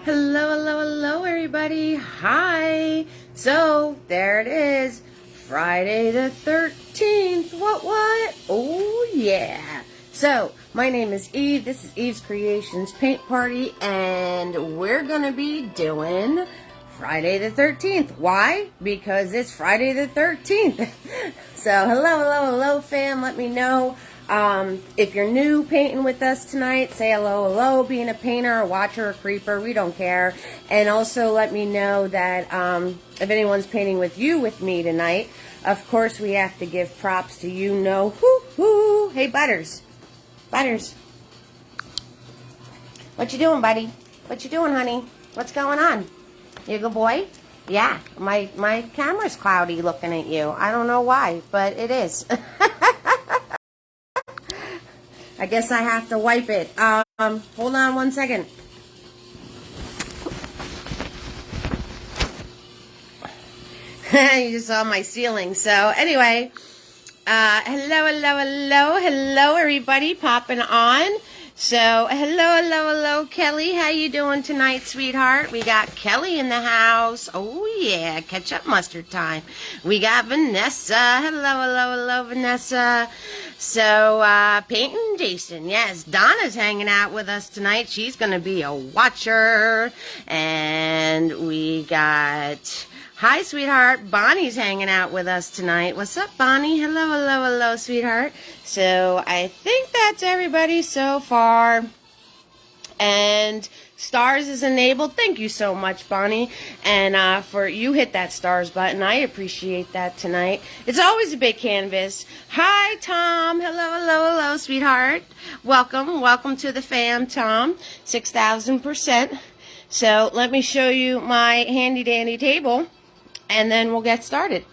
Hello, hello, hello, everybody. Hi. So, there it is. Friday the 13th. What? Oh, yeah. So, my name is Eve. This is Eve's Creations Paint Party, and we're going to be doing Friday the 13th. Why? Because it's Friday the 13th. So, hello, fam. Let me know. If you're new painting with us tonight, say hello. Being a painter, a watcher, a creeper, we don't care. And also let me know that if anyone's painting with me tonight, of course we have to give props to you. Hoo. Hey, Butters. What you doing, buddy? What you doing, honey? What's going on? You a good boy? Yeah, my camera's cloudy looking at you. I don't know why, but it is. I guess I have to wipe it. Hold on one second. You just saw my ceiling. So anyway, hello, everybody popping on. So hello, Kelly. How you doing tonight, sweetheart? We got Kelly in the house. Oh yeah, ketchup mustard time. We got Vanessa. Hello, Vanessa. So, painting Jason. Yes, Donna's hanging out with us tonight. She's going to be a watcher. And we got, hi, sweetheart. Bonnie's hanging out with us tonight. What's up, Bonnie? Hello, sweetheart. So, I think that's everybody so far. And stars is enabled. Thank you so much, Bonnie. And for you hit that stars button. I appreciate that tonight. It's always a big canvas. Hi, Tom. Hello, sweetheart. Welcome to the fam, Tom. 6,000%. So let me show you my handy dandy table, and then we'll get started.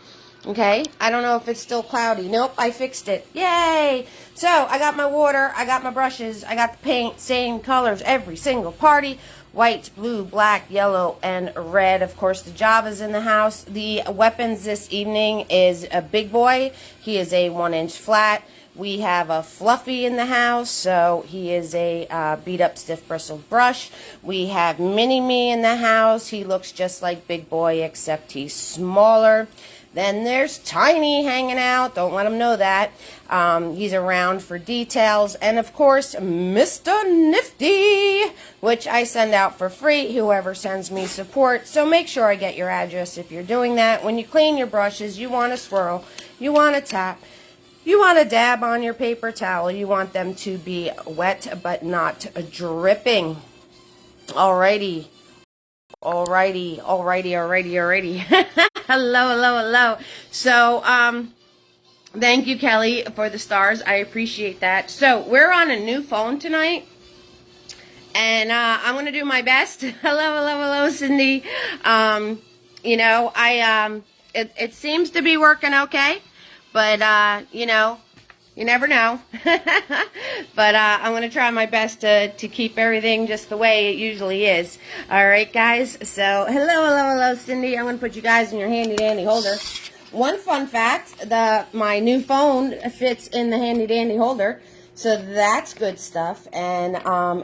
Okay, I don't know if it's still cloudy. Nope, I fixed it. Yay! So, I got my water, I got my brushes, I got the paint, same colors, every single party. White, blue, black, yellow, and red. Of course, the Java's in the house. The weapons this evening is a big boy. He is a 1-inch flat. We have a Fluffy in the house, so he is a beat-up stiff bristled brush. We have Mini-Me in the house. He looks just like Big Boy, except he's smaller. Then there's Tiny hanging out. Don't let him know that. He's around for details. And, of course, Mr. Nifty, which I send out for free, whoever sends me support. So make sure I get your address if you're doing that. When you clean your brushes, you want to swirl, you want to tap, you want to dab on your paper towel. You want them to be wet but not dripping. Alrighty. Hello. So, thank you, Kelly, for the stars. I appreciate that. So, we're on a new phone tonight, and I'm going to do my best. Hello, Cindy. You know, it seems to be working okay, but, you know, you never know. But I'm going to try my best to keep everything just the way it usually is. All right, guys. So, hello, Cindy. I'm going to put you guys in your handy-dandy holder. One fun fact, my new phone fits in the handy-dandy holder. So, that's good stuff. And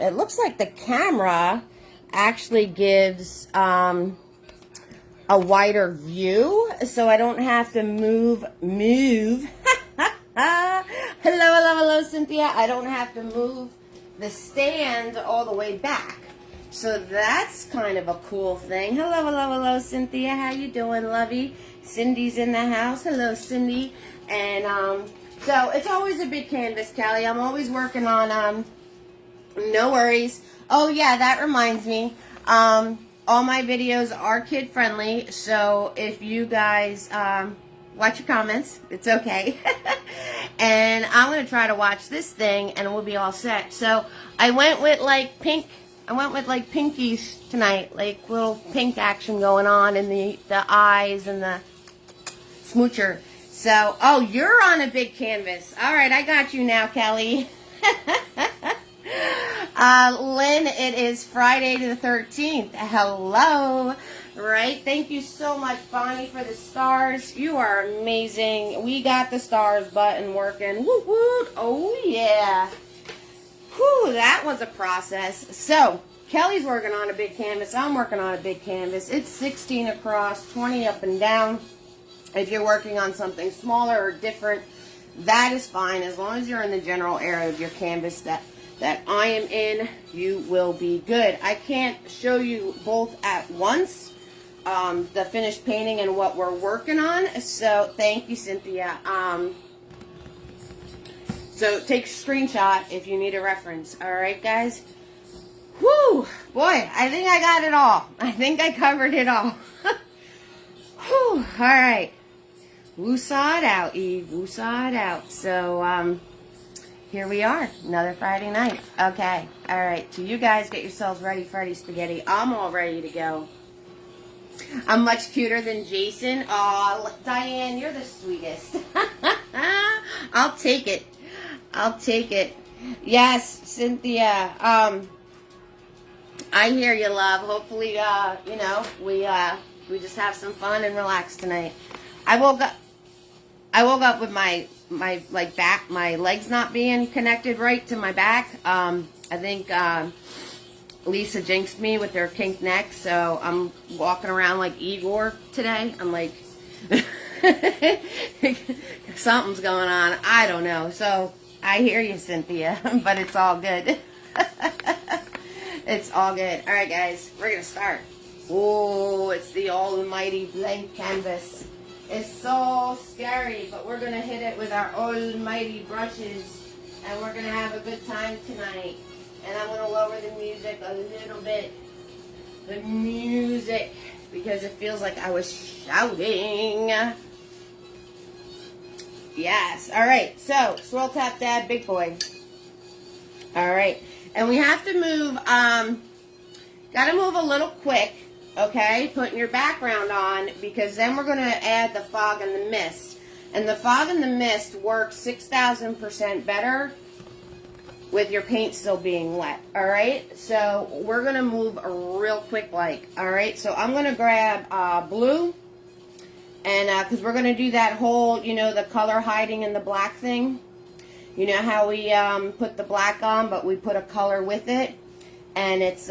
it looks like the camera actually gives a wider view. So, I don't have to move. Hello, Cynthia. I don't have to move the stand all the way back. So that's kind of a cool thing. Hello, Cynthia. How you doing, lovey? Cindy's in the house. Hello, Cindy. And so it's always a big canvas, Callie. I'm always working on no worries. Oh yeah, that reminds me. All my videos are kid friendly, so if you guys watch your comments, it's okay. And I'm going to try to watch this thing, and we'll be all set. So, I went with, like, pinkies tonight. Like, little pink action going on in the eyes and the smoocher. So, oh, you're on a big canvas. All right, I got you now, Kelly. Lynn, it is Friday the 13th. Hello. Right? Thank you so much, Bonnie, for the stars. You are amazing. We got the stars button working. Woo woo. Oh, yeah. Whew, that was a process. So, Kelly's working on a big canvas. I'm working on a big canvas. It's 16 across, 20 up and down. If you're working on something smaller or different, that is fine. As long as you're in the general area of your canvas that I am in, you will be good. I can't show you both at once, the finished painting and what we're working on. So thank you, Cynthia. So take a screenshot if you need a reference. All right, guys. Whew, boy, I think I got it all. I think I covered it all. Whew, all right. Woo-saw it out, Eve. Woo-saw it out. So, here we are. Another Friday night. Okay. All right. So you guys get yourselves ready, Freddy Spaghetti. I'm all ready to go. I'm much cuter than Jason. Oh, Diane, you're the sweetest. I'll take it. I'll take it. Yes, Cynthia. I hear you, love. Hopefully, you know, we just have some fun and relax tonight. I woke up with my back, my legs not being connected right to my back. I think Lisa jinxed me with her kink neck, so I'm walking around like Igor today. I'm like, something's going on. I don't know. So I hear you, Cynthia, but it's all good. It's all good. All right, guys, we're gonna start. Oh, it's the almighty blank canvas. It's so scary, but we're going to hit it with our almighty brushes, and we're going to have a good time tonight. And I'm going to lower the music a little bit. The music, because it feels like I was shouting. Yes. All right. So, swirl, tap, dab, big boy. All right. And we have to move, got to move a little quick. Okay, putting your background on, because then we're going to add the fog and the mist. And the fog and the mist works 6,000% better with your paint still being wet. All right, so we're going to move real quick like. All right, so I'm going to grab blue, and because we're going to do that whole, you know, the color hiding in the black thing. You know how we put the black on, but we put a color with it, and it's...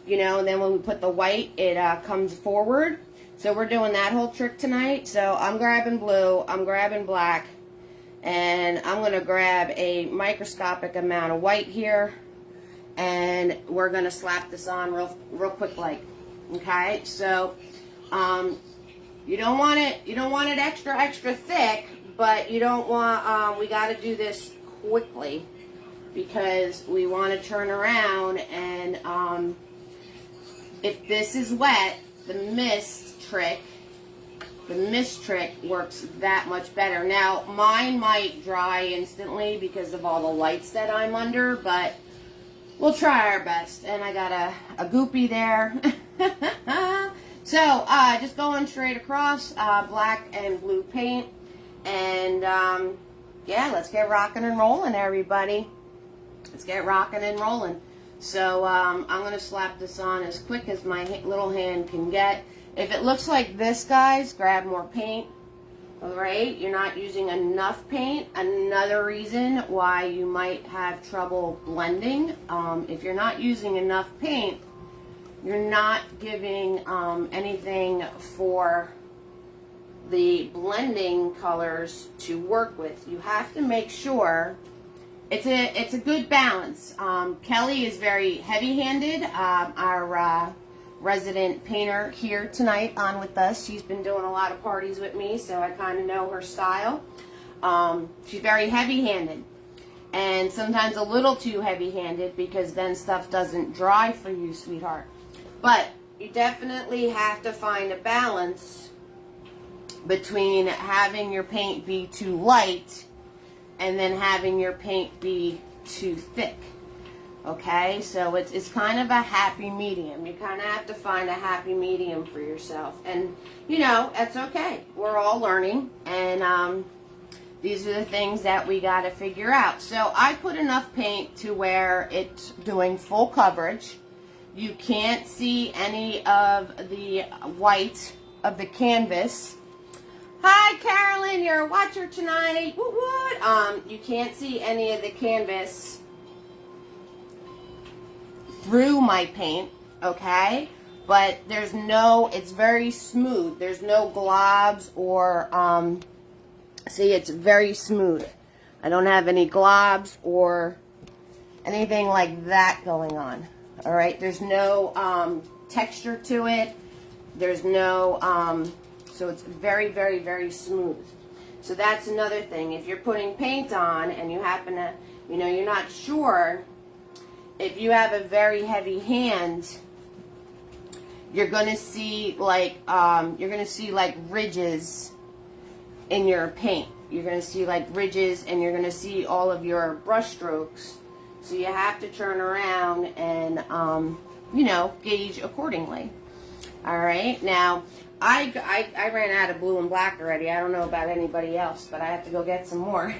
you know, and then when we put the white, it comes forward. So we're doing that whole trick tonight. So I'm grabbing blue, I'm grabbing black, and I'm going to grab a microscopic amount of white here, and we're going to slap this on real quick like. Okay, so you don't want it extra thick, but you don't want, we got to do this quickly because we want to turn around and if this is wet, the mist trick works that much better. Now, mine might dry instantly because of all the lights that I'm under, but we'll try our best. And I got a goopy there. So, just going straight across, black and blue paint. And, yeah, let's get rocking and rolling, everybody. Let's get rocking and rolling. So I'm going to slap this on as quick as my little hand can get. If it looks like this, guys, grab more paint. Alright, you're not using enough paint. Another reason why you might have trouble blending. If you're not using enough paint, you're not giving anything for the blending colors to work with. You have to make sure it's a good balance. Kelly is very heavy-handed. Our resident painter here tonight on with us. She's been doing a lot of parties with me, so I kind of know her style. She's very heavy-handed, and sometimes a little too heavy-handed because then stuff doesn't dry for you, sweetheart. But you definitely have to find a balance between having your paint be too light and then having your paint be too thick. Okay, so it's kind of a happy medium. You kind of have to find a happy medium for yourself. And, you know, that's okay. We're all learning. And these are the things that we got to figure out. So I put enough paint to where it's doing full coverage. You can't see any of the white of the canvas. Hi, Carolyn, you're a watcher tonight. Woot woot. You can't see any of the canvas through my paint, okay? But there's no, it's very smooth. There's no globs or, see, it's very smooth. I don't have any globs or anything like that going on. All right, there's no texture to it. There's no, so it's very, very, very smooth. So that's another thing. If you're putting paint on and you happen to, you know, you're not sure, if you have a very heavy hand, you're going to see like, ridges in your paint. You're going to see like ridges, and you're going to see all of your brush strokes. So you have to turn around and, you know, gauge accordingly. All right. Now, I ran out of blue and black already. I don't know about anybody else, but I have to go get some more.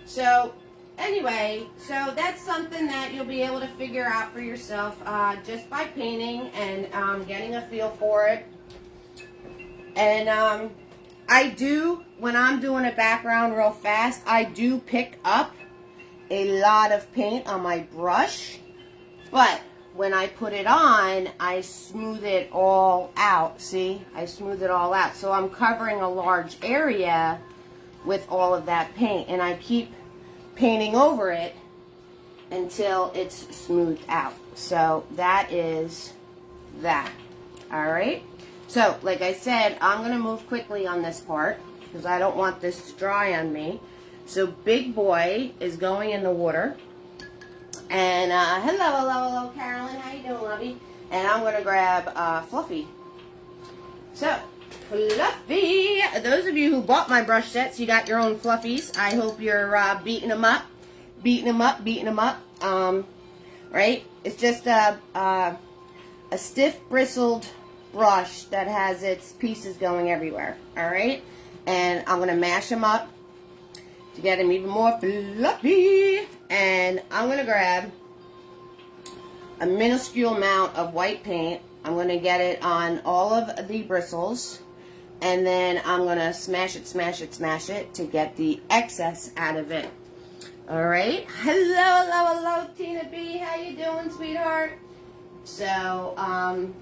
So anyway, so that's something that you'll be able to figure out for yourself just by painting and getting a feel for it. And I do, when I'm doing a background real fast, I do pick up a lot of paint on my brush, but when I put it on, I smooth it all out. See, I smooth it all out. So I'm covering a large area with all of that paint, and I keep painting over it until it's smoothed out. So that is that. All right. So like I said, I'm going to move quickly on this part because I don't want this to dry on me. So Big Boy is going in the water. And hello, Carolyn. How you doing, lovey? And I'm going to grab Fluffy. So, Fluffy. Those of you who bought my brush sets, you got your own Fluffies. I hope you're beating them up. Right? It's just a stiff bristled brush that has its pieces going everywhere. All right? And I'm going to mash them up to get them even more fluffy. And I'm going to grab a minuscule amount of white paint. I'm going to get it on all of the bristles. And then I'm going to smash it to get the excess out of it. All right. Hello, Tina B. How you doing, sweetheart? So,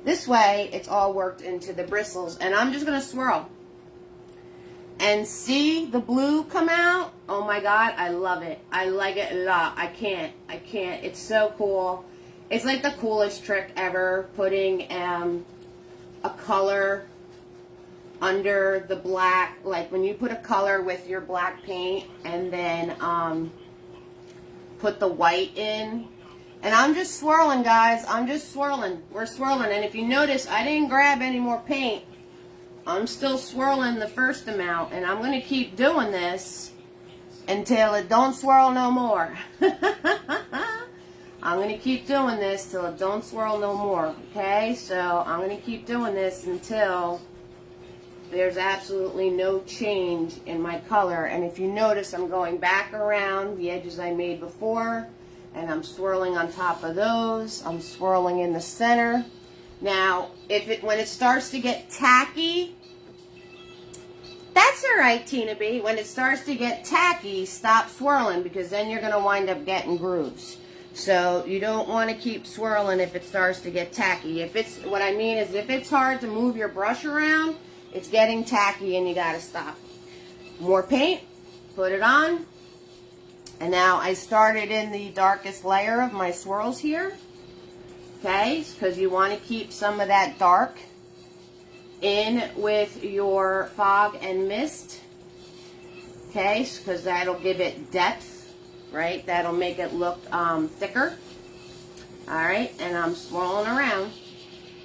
this way, it's all worked into the bristles. And I'm just going to swirl. And see the blue come out? Oh my God, I love it. I like it a lot. I can't. It's so cool. It's like the coolest trick ever, putting a color under the black. Like when you put a color with your black paint and then put the white in. And I'm just swirling, guys. I'm just swirling. We're swirling. And if you notice, I didn't grab any more paint. I'm still swirling the first amount, and I'm going to keep doing this until it don't swirl no more. I'm going to keep doing this till it don't swirl no more, okay? So I'm going to keep doing this until there's absolutely no change in my color. And if you notice, I'm going back around the edges I made before, and I'm swirling on top of those. I'm swirling in the center. Now, when it starts to get tacky, that's all right, Tina B. When it starts to get tacky, stop swirling because then you're going to wind up getting grooves. So you don't want to keep swirling if it starts to get tacky. What I mean is if it's hard to move your brush around, it's getting tacky and you got to stop. More paint, put it on. And now I started in the darkest layer of my swirls here. Okay, because you want to keep some of that dark in with your fog and mist. Okay, because that'll give it depth, right? That'll make it look thicker. All right, and I'm swirling around.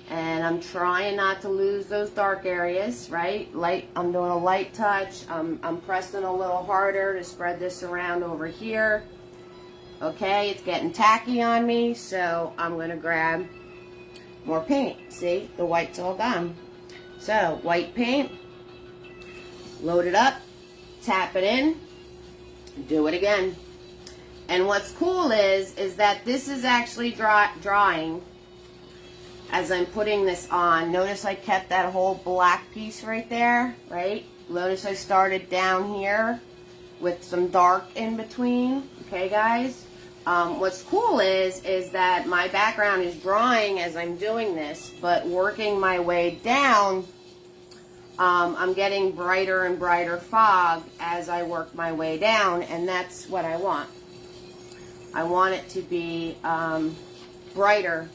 And I'm trying not to lose those dark areas, right? I'm doing a light touch. I'm pressing a little harder to spread this around over here. Okay, it's getting tacky on me, so I'm going to grab more paint. See, the white's all gone. So, white paint, load it up, tap it in, do it again. And what's cool is that this is actually drying as I'm putting this on. Notice I kept that whole black piece right there, right? Notice I started down here with some dark in between, okay guys? what's cool is that my background is drawing as I'm doing this, but working my way down, I'm getting brighter and brighter fog as I work my way down, and that's what I want. I want it to be brighter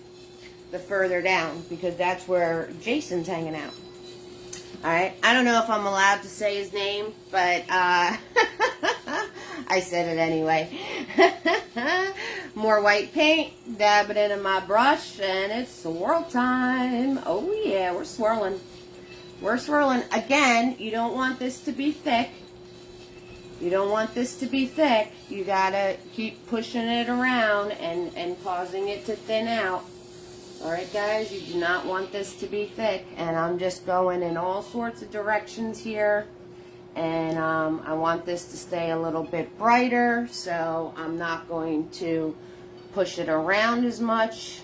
the further down, because that's where Jason's hanging out. Alright, I don't know if I'm allowed to say his name, but I said it anyway. More white paint, dab it into my brush, and it's swirl time. Oh yeah, we're swirling. We're swirling. Again, you don't want this to be thick. You don't want this to be thick. You gotta keep pushing it around and causing it to thin out. Alright guys, you do not want this to be thick, and I'm just going in all sorts of directions here, and I want this to stay a little bit brighter, so I'm not going to push it around as much.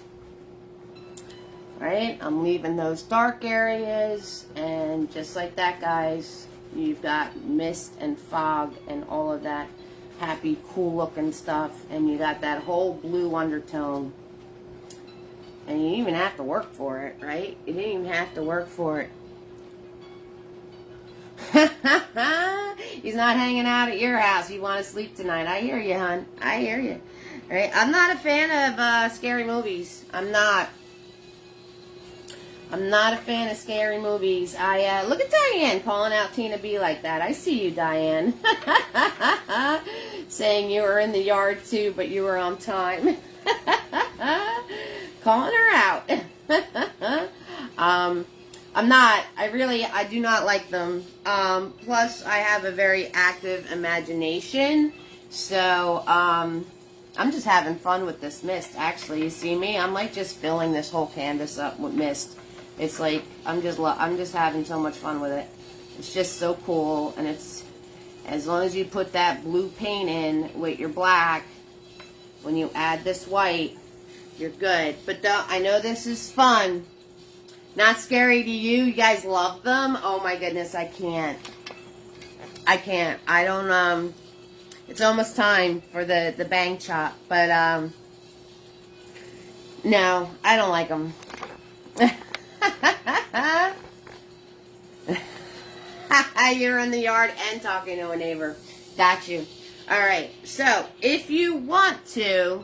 Alright, I'm leaving those dark areas, and just like that guys, you've got mist and fog and all of that happy, cool looking stuff, and you got that whole blue undertone. And you didn't even have to work for it, right? You didn't even have to work for it. He's not hanging out at your house. You want to sleep tonight. I hear you, hon. I hear you. All right? I'm not a fan of scary movies. I'm not. I'm not a fan of scary movies. Look at Diane calling out Tina B like that. I see you, Diane. Saying you were in the yard too, but you were on time. Calling her out. I do not like them. Plus, I have a very active imagination. So, I'm just having fun with this mist, actually. You see me? I'm like just filling this whole canvas up with mist. It's like, I'm just having so much fun with it. It's just so cool. And it's, as long as you put that blue paint in with your black, when you add this white, you're good. But I know this is fun. Not scary to you. You guys love them. Oh my goodness, I can't. I can't. I don't, it's almost time for the bang chop. But, no, I don't like them. You're in the yard and talking to a neighbor. Got you. Alright, so if you want to,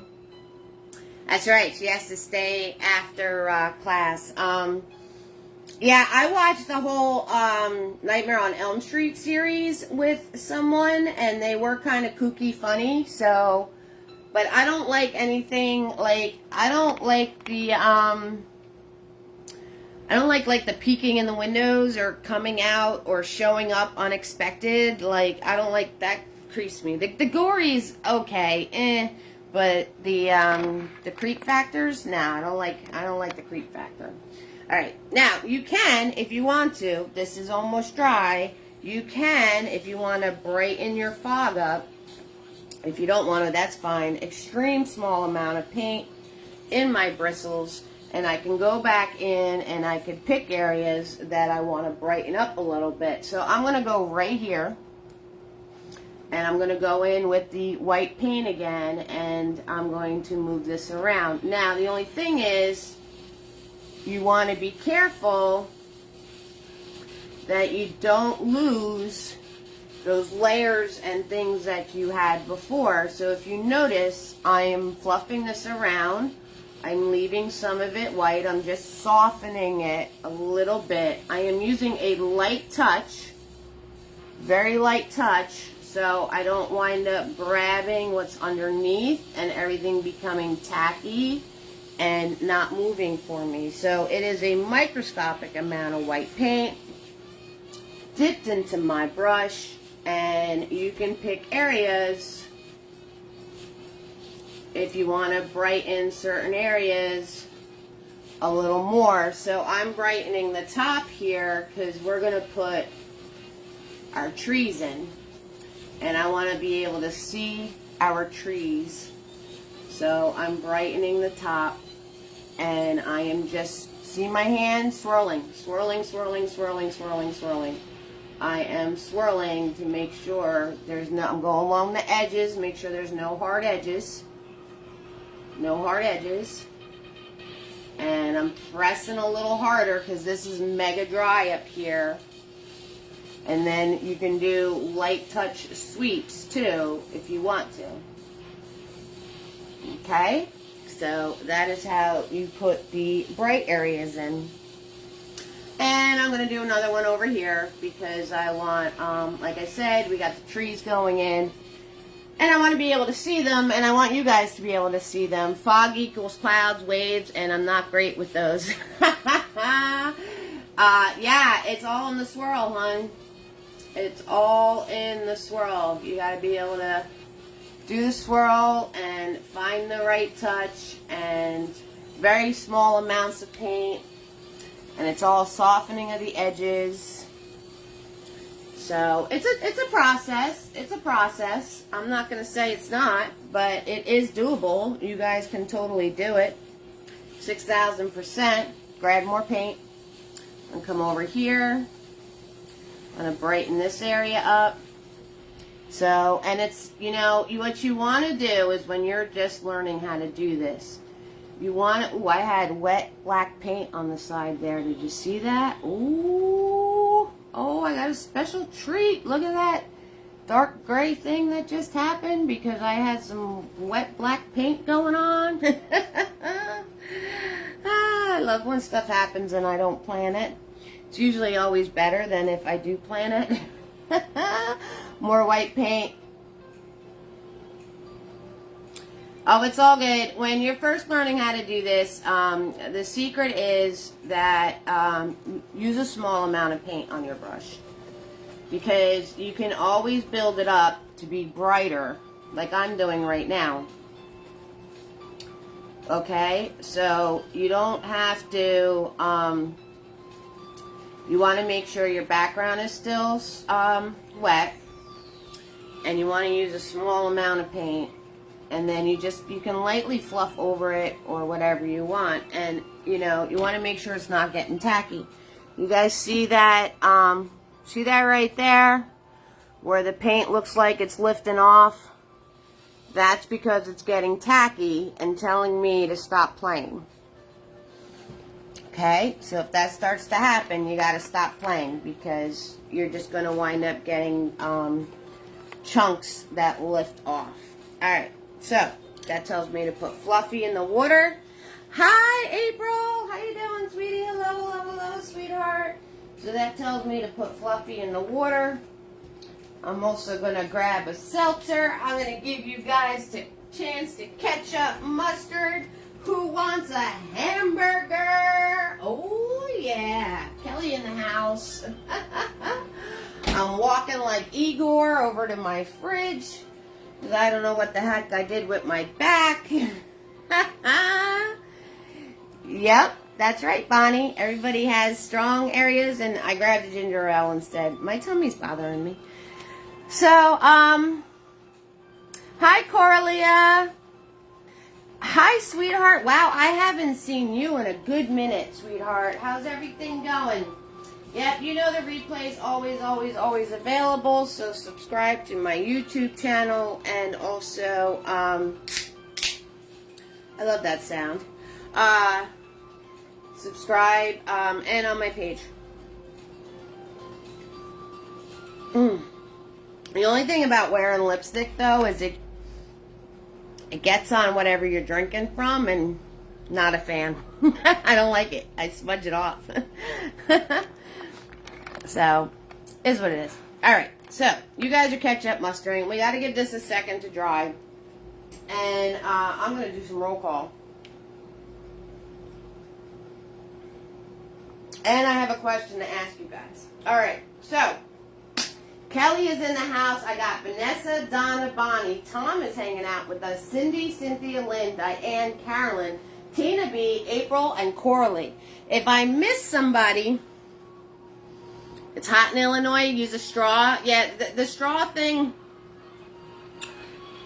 that's right, she has to stay after class. Yeah, I watched the whole Nightmare on Elm Street series with someone, and they were kind of kooky funny, so, but I don't like anything, like, I don't like the, I don't like the peeking in the windows or coming out or showing up unexpected. Like, I don't like that. Creeps me. The gory's okay, but the creep factors, nah, I don't like the creep factor. All right, now you can, if you want to. This is almost dry. You can, if you want to brighten your fog up. If you don't want to, that's fine. Extreme small amount of paint in my bristles. And I can go back in and I can pick areas that I want to brighten up a little bit. So I'm going to go right here. And I'm going to go in with the white paint again. And I'm going to move this around. Now, the only thing is, you want to be careful that you don't lose those layers and things that you had before. So if you notice, I am fluffing this around. I'm leaving some of it white. I'm just softening it a little bit. I am using a light touch, very light touch, so I don't wind up grabbing what's underneath and everything becoming tacky and not moving for me. So it is a microscopic amount of white paint dipped into my brush, and you can pick areas if you want to brighten certain areas a little more. So I'm brightening the top here because we're going to put our trees in. And I want to be able to see our trees. So I'm brightening the top. And I am just, see my hand swirling. Swirling, swirling, swirling, swirling, swirling. I am swirling to make sure there's no, I'm going along the edges, make sure there's no hard edges. No hard edges. And I'm pressing a little harder because this is mega dry up here. And then you can do light touch sweeps too if you want to. Okay? So that is how you put the bright areas in. And I'm going to do another one over here because I want, like I said, we got the trees going in. And I want to be able to see them, and I want you guys to be able to see them. Fog equals clouds, waves, and I'm not great with those. Yeah, it's all in the swirl, hon. It's all in the swirl. You got to be able to do the swirl and find the right touch and very small amounts of paint. And it's all softening of the edges. So it's a process. It's a process. I'm not going to say it's not, but it is doable. You guys can totally do it. 6,000%. Grab more paint and come over here. I'm going to brighten this area up. So, and it's, you know, what you want to do is when you're just learning how to do this, you want to, ooh, I had wet black paint on the side there. Did you see that? Ooh. Oh, I got a special treat. Look at that dark gray thing that just happened because I had some wet black paint going on. I love when stuff happens and I don't plan it. It's usually always better than if I do plan it. More white paint. Oh, it's all good. When you're first learning how to do this, the secret is that use a small amount of paint on your brush. Because you can always build it up to be brighter, like I'm doing right now. Okay? So you don't have to, you want to make sure your background is still wet. And you want to use a small amount of paint. And then you can lightly fluff over it or whatever you want. And, you know, you want to make sure it's not getting tacky. You guys see that right there? Where the paint looks like it's lifting off? That's because it's getting tacky and telling me to stop playing. Okay? So if that starts to happen, you got to stop playing because you're just going to wind up getting chunks that lift off. Alright. So, that tells me to put Fluffy in the water. Hi, April. How you doing, sweetie? Hello, hello, hello, sweetheart. So that tells me to put Fluffy in the water. I'm also going to grab a seltzer. I'm going to give you guys a chance to ketchup mustard. Who wants a hamburger? Oh, yeah. Kelly in the house. I'm walking like Igor over to my fridge. Because I don't know what the heck I did with my back. Yep, that's right, Bonnie. Everybody has strong areas, and I grabbed a ginger ale instead. My tummy's bothering me. So, hi, Coralia. Hi, sweetheart. Wow, I haven't seen you in a good minute, sweetheart. How's everything going? Yep, you know the replay is always, always, always available, so subscribe to my YouTube channel, and also, I love that sound, subscribe, and on my page. The only thing about wearing lipstick, though, is it gets on whatever you're drinking from, and not a fan. I don't like it. I smudge it off. So, is what it is. Alright, so, you guys are ketchup mustering. We got to give this a second to dry. And, I'm going to do some roll call. And I have a question to ask you guys. Alright, so, Kelly is in the house. I got Vanessa, Donna, Bonnie. Tom is hanging out with us. Cindy, Cynthia, Lynn, Diane, Carolyn, Tina B, April, and Coralie. If I miss somebody... It's hot in Illinois. Use a straw. Yeah, the straw thing.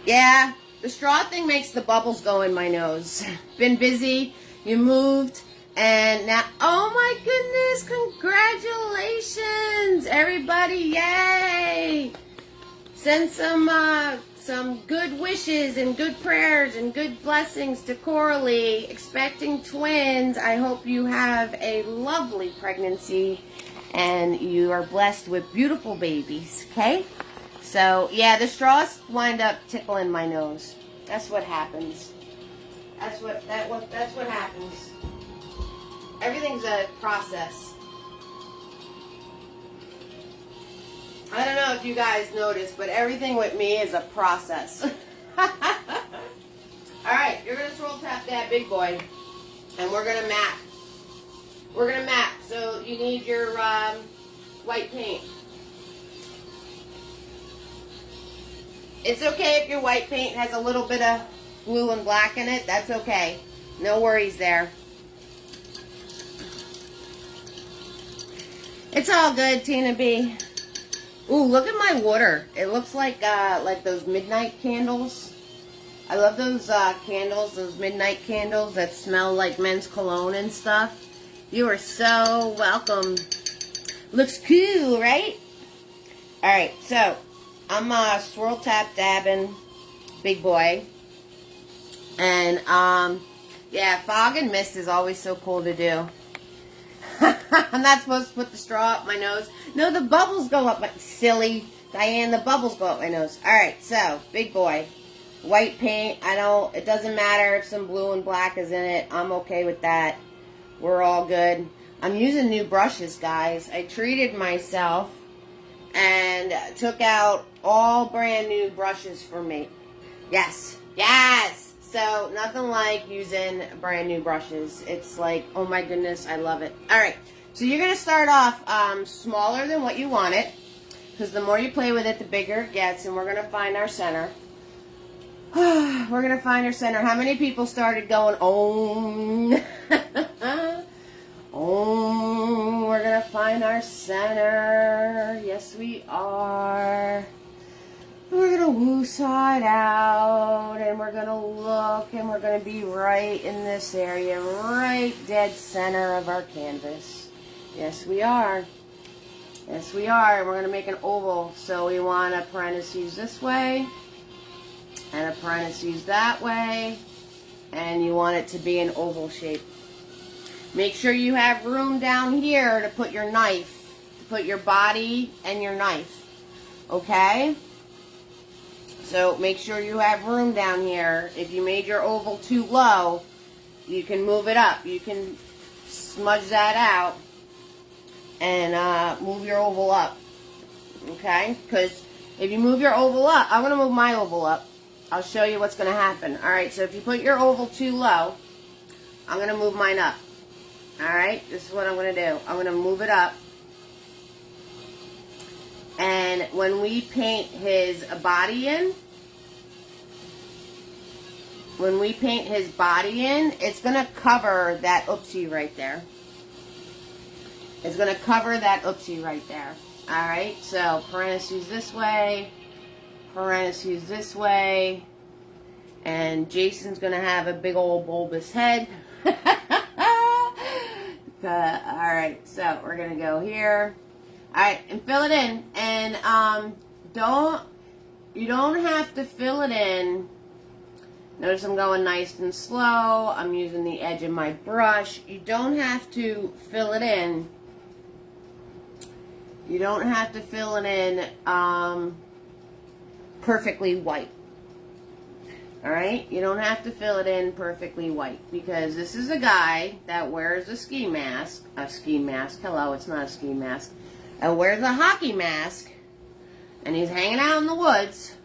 Yeah, the straw thing makes the bubbles go in my nose. Been busy. You moved. And now, oh my goodness, congratulations, everybody. Yay. Send some some good wishes and good prayers and good blessings to Coralie, expecting twins. I hope you have a lovely pregnancy and you are blessed with beautiful babies, okay? So, yeah, the straws wind up tickling my nose. That's what happens. That's what happens. Everything's a process. I don't know if you guys noticed, but everything with me is a process. Alright, you're going to swirl tap that big boy. And we're going to map. We're going to map. So you need your white paint. It's okay if your white paint has a little bit of blue and black in it. That's okay. No worries there. It's all good, Tina B. Ooh, look at my water. It looks like those midnight candles. I love those candles, those midnight candles that smell like men's cologne and stuff. You are so welcome. Looks cool, right? Alright, so I'm swirl tap dabbing big boy. And yeah, fog and mist is always so cool to do. I'm not supposed to put the straw up my nose. No, the bubbles go up my... Silly. Diane, the bubbles go up my nose. Alright, so, big boy. White paint. It doesn't matter if some blue and black is in it. I'm okay with that. We're all good. I'm using new brushes, guys. I treated myself and took out all brand new brushes for me. Yes. Yes! So, nothing like using brand new brushes. It's like, oh my goodness, I love it. Alright, so you're going to start off smaller than what you want it. Because the more you play with it, the bigger it gets. And we're going to find our center. We're going to find our center. How many people started going, oh, oh, we're going to find our center. Yes, we are. We're going to woo side out, and we're going to look, and we're going to be right in this area, right dead center of our canvas. Yes, we are. Yes, we are. We're going to make an oval, so we want a parentheses this way, and a parentheses that way, and you want it to be an oval shape. Make sure you have room down here to put your knife, to put your body and your knife, okay? So make sure you have room down here. If you made your oval too low, you can move it up. You can smudge that out and move your oval up. Okay? Because if you move your oval up, I'm going to move my oval up. I'll show you what's going to happen. Alright, so if you put your oval too low, I'm going to move mine up. Alright, this is what I'm going to do. I'm going to move it up. And when we paint his body in, it's going to cover that oopsie right there. It's going to cover that oopsie right there. Alright, so parentheses this way, parentheses this way, and Jason's going to have a big old bulbous head. Alright, so we're going to go here. Alright, and fill it in. And you don't have to fill it in. Notice I'm going nice and slow. I'm using the edge of my brush. You don't have to fill it in. You don't have to fill it in perfectly white. Alright? You don't have to fill it in perfectly white. Because this is a guy that wears a ski mask. A ski mask. Hello, it's not a ski mask. Wears a hockey mask, and he's hanging out in the woods,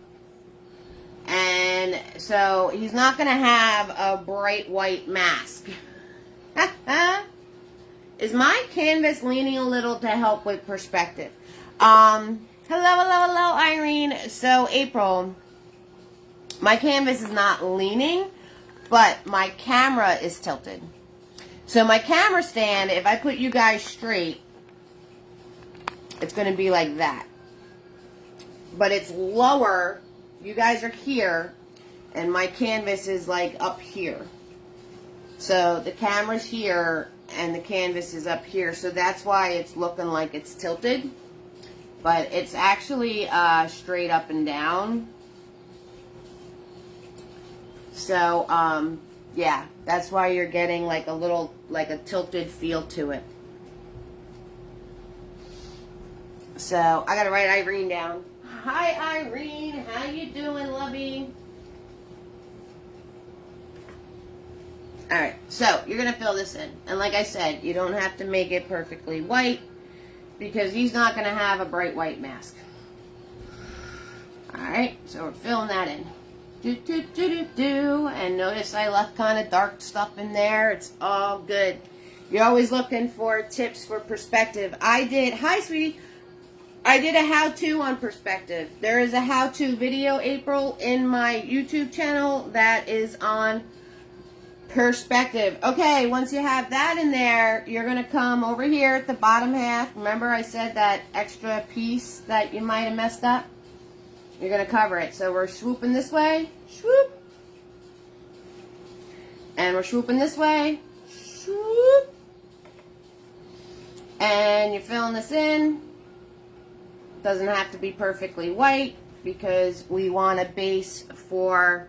and so he's not going to have a bright white mask. Is my canvas leaning a little to help with perspective? Hello, Irene. So, April, my canvas is not leaning, but my camera is tilted. So my camera stand, if I put you guys straight, it's going to be like that. But it's lower. You guys are here. And my canvas is like up here. So the camera's here and the canvas is up here. So that's why it's looking like it's tilted. But it's actually straight up and down. So, yeah, that's why you're getting like a little, like a tilted feel to it. So, I gotta write Irene down. Hi, Irene. How you doing, lovey? Alright, so you're going to fill this in. And like I said, you don't have to make it perfectly white because he's not going to have a bright white mask. Alright, so we're filling that in. And notice I left kind of dark stuff in there. It's all good. You're always looking for tips for perspective. Hi sweetie. I did a how-to on perspective. There is a how-to video, April, in my YouTube channel that is on perspective. Okay, once you have that in there, you're going to come over here at the bottom half. Remember I said that extra piece that you might have messed up? You're going to cover it. So we're swooping this way. Swoop. And we're swooping this way. Swoop. And you're filling this in. Doesn't have to be perfectly white because we want a base for...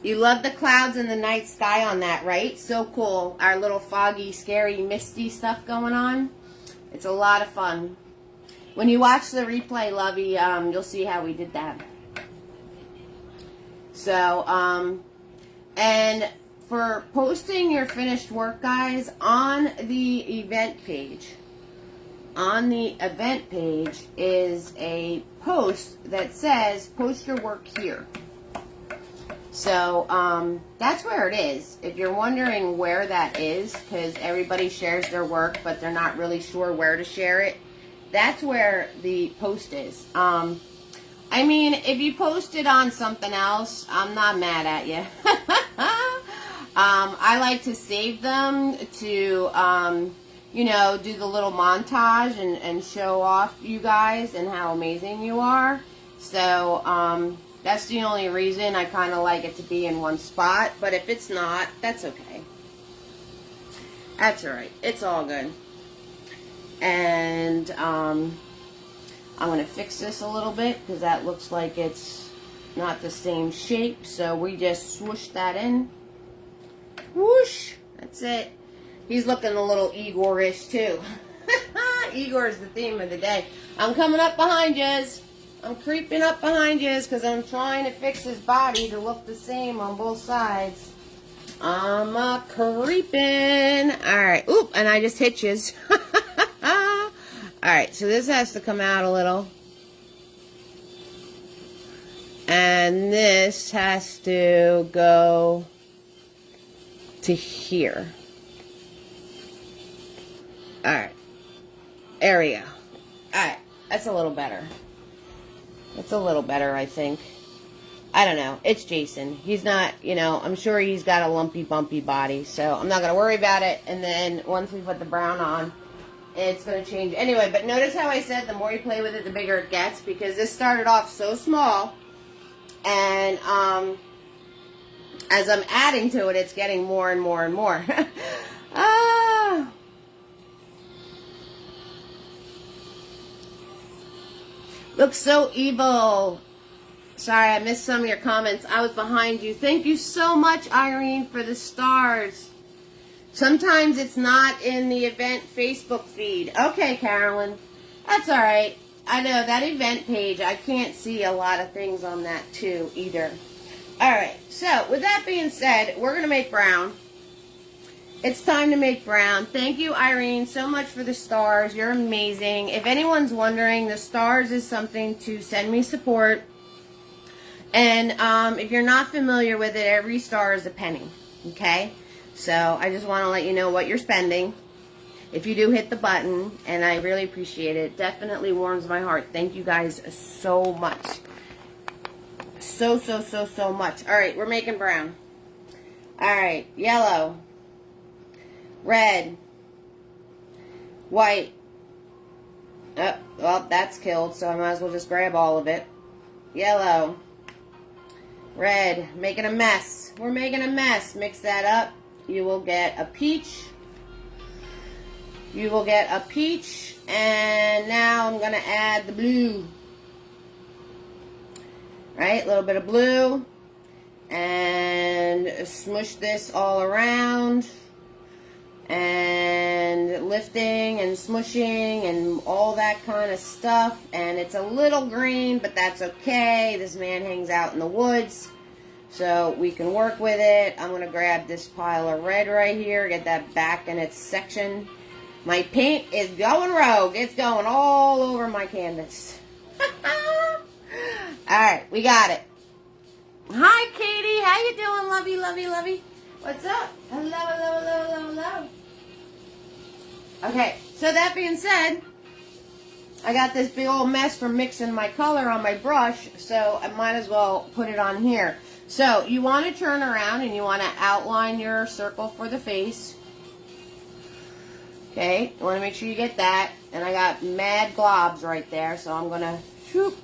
You love the clouds and the night sky on that, right? So cool. Our little foggy, scary, misty stuff going on. It's a lot of fun. When you watch the replay, lovey, you'll see how we did that. So, and for posting your finished work, guys, on the event page, is a post that says, post your work here. So, that's where it is. If you're wondering where that is, because everybody shares their work, but they're not really sure where to share it, that's where the post is. I mean, if you post it on something else, I'm not mad at you. I like to save them to, you know, do the little montage and show off you guys and how amazing you are. So, that's the only reason I kind of like it to be in one spot. But if it's not, that's okay. That's alright. It's all good. And I'm going to fix this a little bit because that looks like it's not the same shape. So we just swoosh that in. Whoosh. That's it. He's looking a little Igor-ish too. Igor is the theme of the day. I'm coming up behind yous. I'm creeping up behind you because I'm trying to fix his body to look the same on both sides. I'm creeping. Alright. Oop, and I just hit yous. Alright, so this has to come out a little. And this has to go to here. Alright. There we go. Alright, that's a little better. It's a little better, I think. I don't know. It's Jason. He's not, you know, I'm sure he's got a lumpy, bumpy body. So I'm not going to worry about it. And then once we put the brown on, it's going to change. Anyway, but notice how I said the more you play with it, the bigger it gets. Because this started off so small. And as I'm adding to it, it's getting more and more and more. Ah. Looks so evil. Sorry, I missed some of your comments. I was behind you. Thank you so much, Irene, for the stars. Sometimes it's not in the event Facebook feed. Okay, Carolyn. That's all right. I know, that event page, I can't see a lot of things on that, too, either. All right. So, with that being said, we're going to make brown. It's time to make brown. Thank you, Irene, so much for the stars. You're amazing. If anyone's wondering, the stars is something to send me support. And if you're not familiar with it, every star is a penny. Okay? So I just want to let you know what you're spending. If you do hit the button, and I really appreciate it. Definitely warms my heart. Thank you guys so much. So much. All right, we're making brown. All right, yellow. Red, white, oh, well, that's killed, so I might as well just grab all of it. Yellow, red, making a mess. We're making a mess. Mix that up. You will get a peach. You will get a peach, and now I'm going to add the blue. Right? A little bit of blue. And smush this all around. And lifting and smushing and all that kind of stuff. And it's a little green, but that's okay. This man hangs out in the woods, so we can work with it. I'm going to grab this pile of red right here, get that back in its section. My paint is going rogue. It's going all over my canvas. Alright, we got it. Hi, Katie. How you doing, lovey, lovey, lovey? What's up? Hello, hello, hello, hello, hello. Okay, so that being said, I got this big old mess from mixing my color on my brush, so I might as well put it on here. So you want to turn around and you want to outline your circle for the face. Okay, you want to make sure you get that. And I got mad globs right there, so I'm going to shoop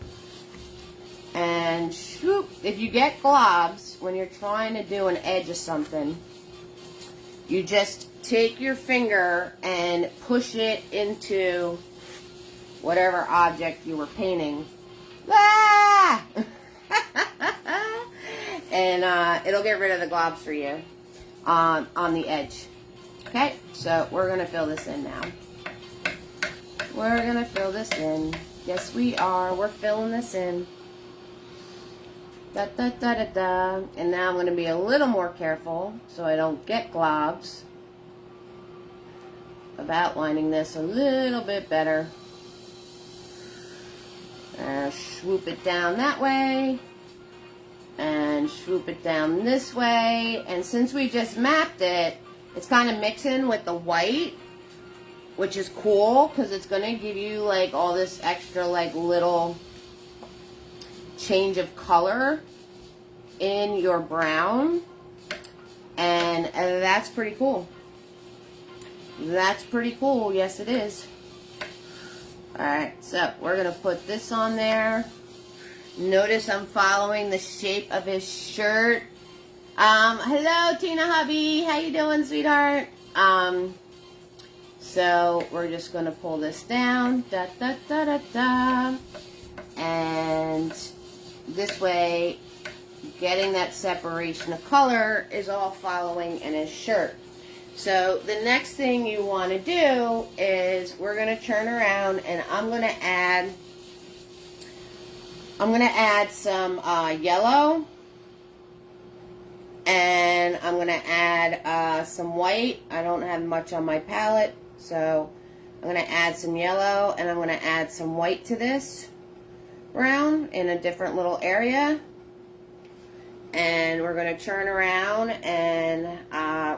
and shoop. If you get globs when you're trying to do an edge of something, you just take your finger and push it into whatever object you were painting. Ah! And it'll get rid of the globs for you on the edge. Okay, so we're going to fill this in now. We're going to fill this in. Yes, we are. We're filling this in. Da, da, da, da, da. And now I'm going to be a little more careful so I don't get globs of outlining this a little bit better. Swoop it down that way. And swoop it down this way. And since we just mapped it, it's kind of mixing with the white, which is cool because it's going to give you like all this extra like little change of color in your brown. And that's pretty cool. That's pretty cool. Yes, it is. Alright, so we're going to put this on there. Notice I'm following the shape of his shirt. Hello, Tina Hubby. How you doing, sweetheart? So we're just going to pull this down. Da, da, da, da, da. And this way, getting that separation of color is all following in his shirt. So the next thing you want to do is we're going to turn around and I'm going to add some yellow, and I'm going to add some white. I don't have much on my palette, so I'm going to add some yellow and I'm going to add some white to this brown in a different little area. And we're going to turn around and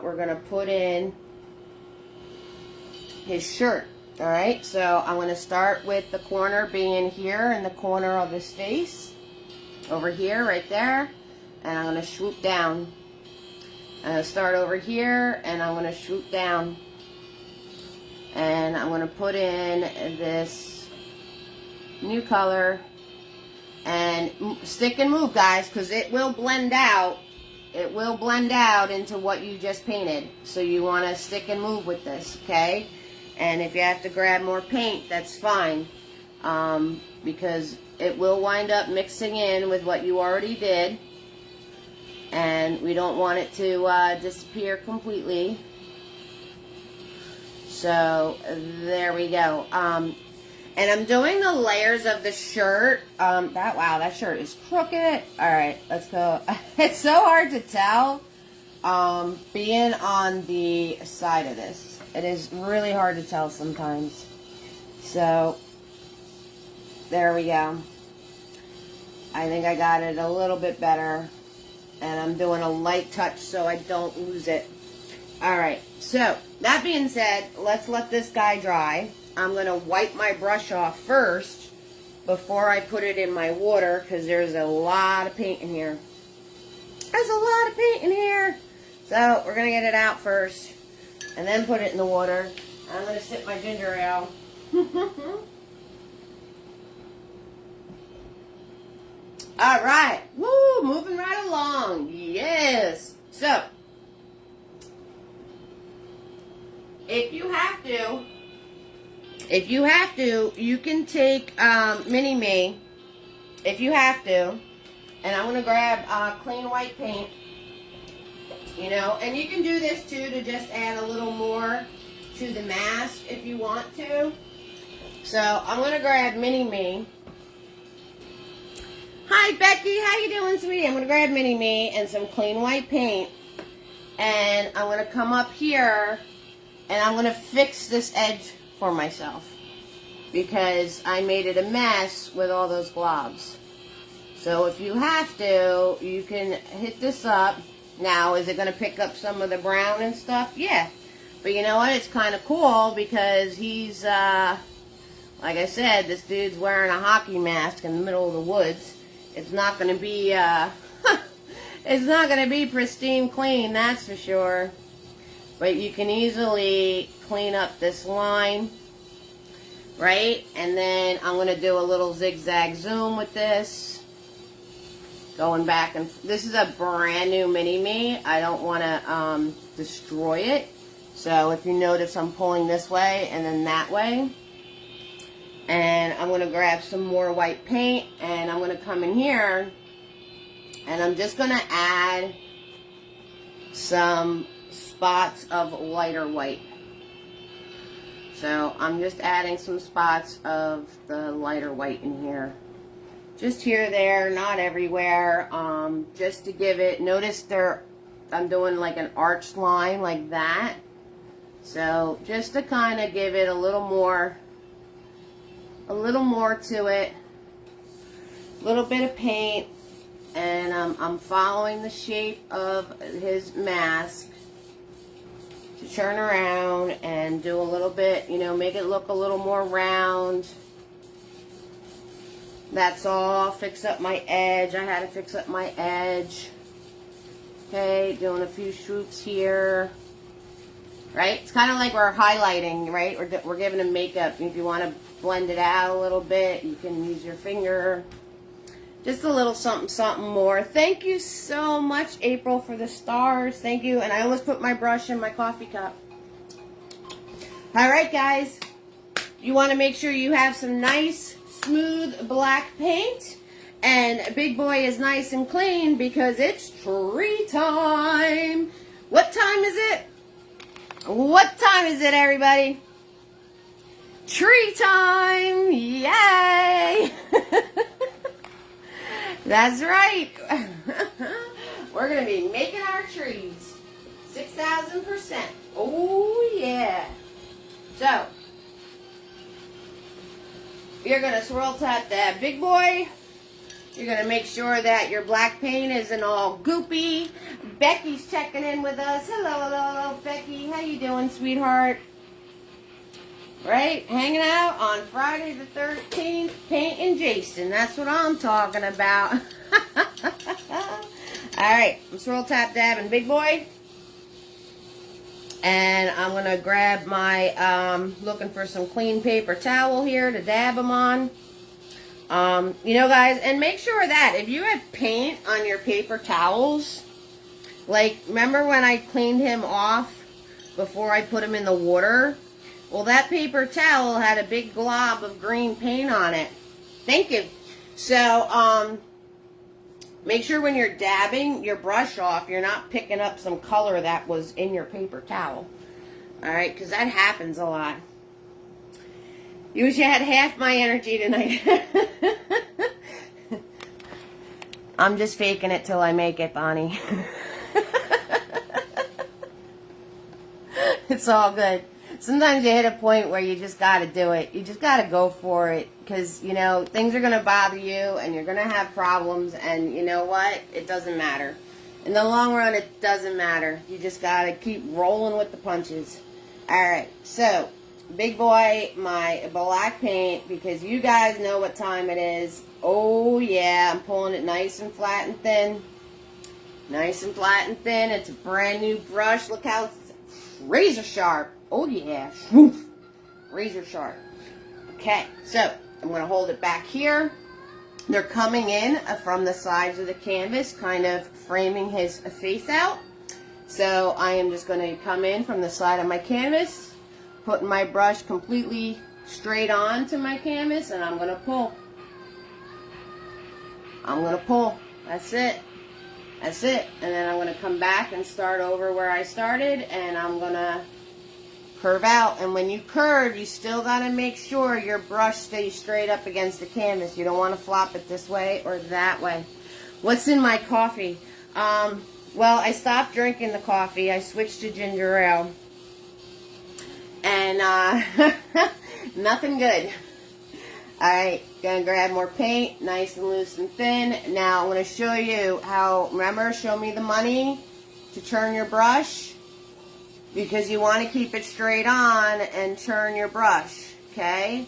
we're going to put in his shirt. Alright, so I'm going to start with the corner being here in the corner of his face. Over here, right there. And I'm going to swoop down. I'm going to start over here and I'm going to swoop down. And I'm going to put in this new color. And stick and move, guys, because it will blend out. It will blend out into what you just painted. So you want to stick and move with this, okay? And if you have to grab more paint, that's fine. Because it will wind up mixing in with what you already did. And we don't want it to disappear completely. So there we go. And I'm doing the layers of the shirt. Wow, that shirt is crooked. Alright, let's go. It's so hard to tell being on the side of this. It is really hard to tell sometimes. So, there we go. I think I got it a little bit better. And I'm doing a light touch so I don't lose it. Alright, so that being said, let's let this guy dry. I'm going to wipe my brush off first before I put it in my water because there's a lot of paint in here. There's a lot of paint in here. So we're going to get it out first and then put it in the water. I'm going to sip my ginger ale. Alright, woo, moving right along. Yes. So, if you have to, you can take Mini-Me, if you have to, And I'm going to grab clean white paint. You know, and you can do this too to just add a little more to the mask if you want to. So I'm going to grab Mini-Me. Hi Becky, how you doing, sweetie? I'm going to grab Mini-Me and some clean white paint. And I'm going to come up here and I'm going to fix this edge for myself. Because I made it a mess with all those globs. So if you have to, you can hit this up. Now, is it going to pick up some of the brown and stuff? Yeah. But you know what? It's kind of cool because he's, like I said, this dude's wearing a hockey mask in the middle of the woods. It's not going to be, it's not going to be pristine clean, that's for sure. But you can easily clean up this line, right? And then I'm going to do a little zigzag zoom with this. Going back, and this is a brand new Mini-Me. I don't want to destroy it. So if you notice, I'm pulling this way and then that way. And I'm going to grab some more white paint, and I'm going to come in here, and I'm just going to add some spots of lighter white. So I'm just adding some spots of the lighter white in here. Just here, there, not everywhere, just to give it, notice there, I'm doing like an arched line like that. So just to kind of give it a little more to it, a little bit of paint, and I'm following the shape of his mask to turn around and do a little bit, you know, make it look a little more round. That's all. Fix up my edge. I had to fix up my edge. Okay, doing a few swoops here. Right? It's kind of like we're highlighting, right? We're giving him makeup. If you want to blend it out a little bit, you can use your finger. Just a little something, something more. Thank you so much, April, for the stars. Thank you. And I almost put my brush in my coffee cup. All right, guys. You want to make sure you have some nice smooth black paint, and Big Boy is nice and clean because it's tree time. What time is it? What time is it, everybody? Tree time! Yay! That's right. We're going to be making our trees 6,000%. Oh yeah. So you're going to swirl tap that Big Boy. You're going to make sure that your black paint isn't all goopy. Becky's checking in with us. Hello, hello, hello, Becky. How you doing, sweetheart? Right? Hanging out on Friday the 13th, painting Jason. That's what I'm talking about. Alright, I'm swirl tap dabbing Big Boy. And I'm going to grab my, looking for some clean paper towel here to dab them on. You know, guys, and make sure that if you have paint on your paper towels, like, remember when I cleaned him off before I put him in the water? Well, that paper towel had a big glob of green paint on it. Thank you. So, make sure when you're dabbing your brush off, you're not picking up some color that was in your paper towel. Alright, because that happens a lot. You wish you had half my energy tonight. I'm just faking it till I make it, Bonnie. It's all good. Sometimes you hit a point where you just got to do it. You just got to go for it. Because, you know, things are going to bother you and you're going to have problems. And you know what? It doesn't matter. In the long run, it doesn't matter. You just got to keep rolling with the punches. Alright, so Big Boy, my black paint, because you guys know what time it is. Oh yeah, I'm pulling it nice and flat and thin. Nice and flat and thin. It's a brand new brush. Look how razor sharp. Oh yeah, razor sharp. Okay, so I'm going to hold it back here. They're coming in from the sides of the canvas, kind of framing his face out. So I am just going to come in from the side of my canvas, putting my brush completely straight on to my canvas, and I'm going to pull. I'm going to pull. That's it. That's it. And then I'm going to come back and start over where I started, and I'm going to curve out. And when you curve, you still got to make sure your brush stays straight up against the canvas. You don't want to flop it this way or that way. What's in my coffee? Well, I stopped drinking the coffee. I switched to ginger ale. And nothing good. Alright, gonna grab more paint, nice and loose and thin. Now I'm gonna show you how, remember, show me the money to turn your brush, because you want to keep it straight on and turn your brush, okay?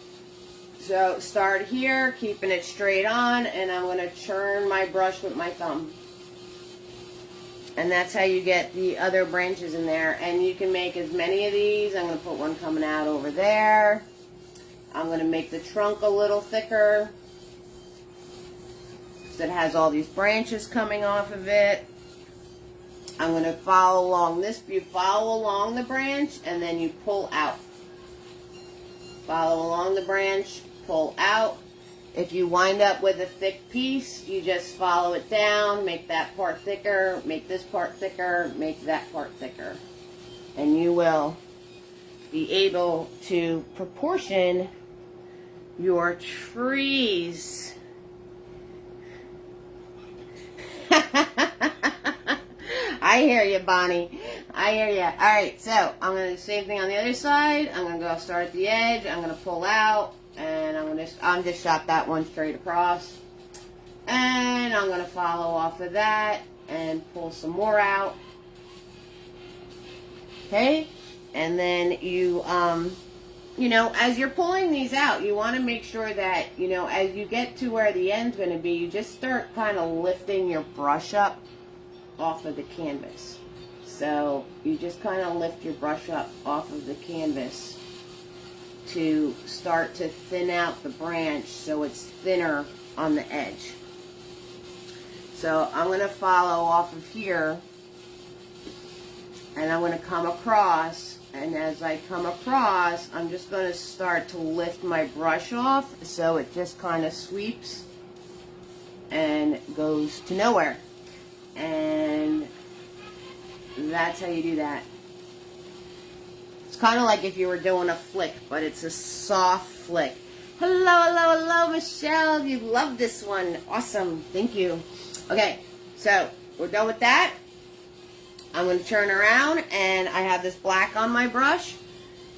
So start here, keeping it straight on, and I'm gonna turn my brush with my thumb. And that's how you get the other branches in there. And you can make as many of these. I'm gonna put one coming out over there. I'm going to make the trunk a little thicker so it has all these branches coming off of it. I'm going to follow along this. You follow along the branch and then you pull out. Follow along the branch, pull out. If you wind up with a thick piece, you just follow it down, make that part thicker, make this part thicker, make that part thicker. And you will be able to proportion your trees. I hear you, Bonnie. I hear you. Alright, so I'm going to do the same thing on the other side. I'm going to go start at the edge. I'm going to pull out. And I'm just shot that one straight across. And I'm going to follow off of that and pull some more out. Okay? And then you know, as you're pulling these out, you want to make sure that, you know, as you get to where the end's going to be, you just start kind of lifting your brush up off of the canvas. So you just kind of lift your brush up off of the canvas to start to thin out the branch so it's thinner on the edge. So I'm going to follow off of here, and I'm going to come across. And as I come across, I'm just going to start to lift my brush off so it just kind of sweeps and goes to nowhere. And that's how you do that. It's kind of like if you were doing a flick, but it's a soft flick. Hello, hello, hello, Michelle. You love this one. Awesome. Thank you. Okay, so we're done with that. I'm going to turn around, and I have this black on my brush.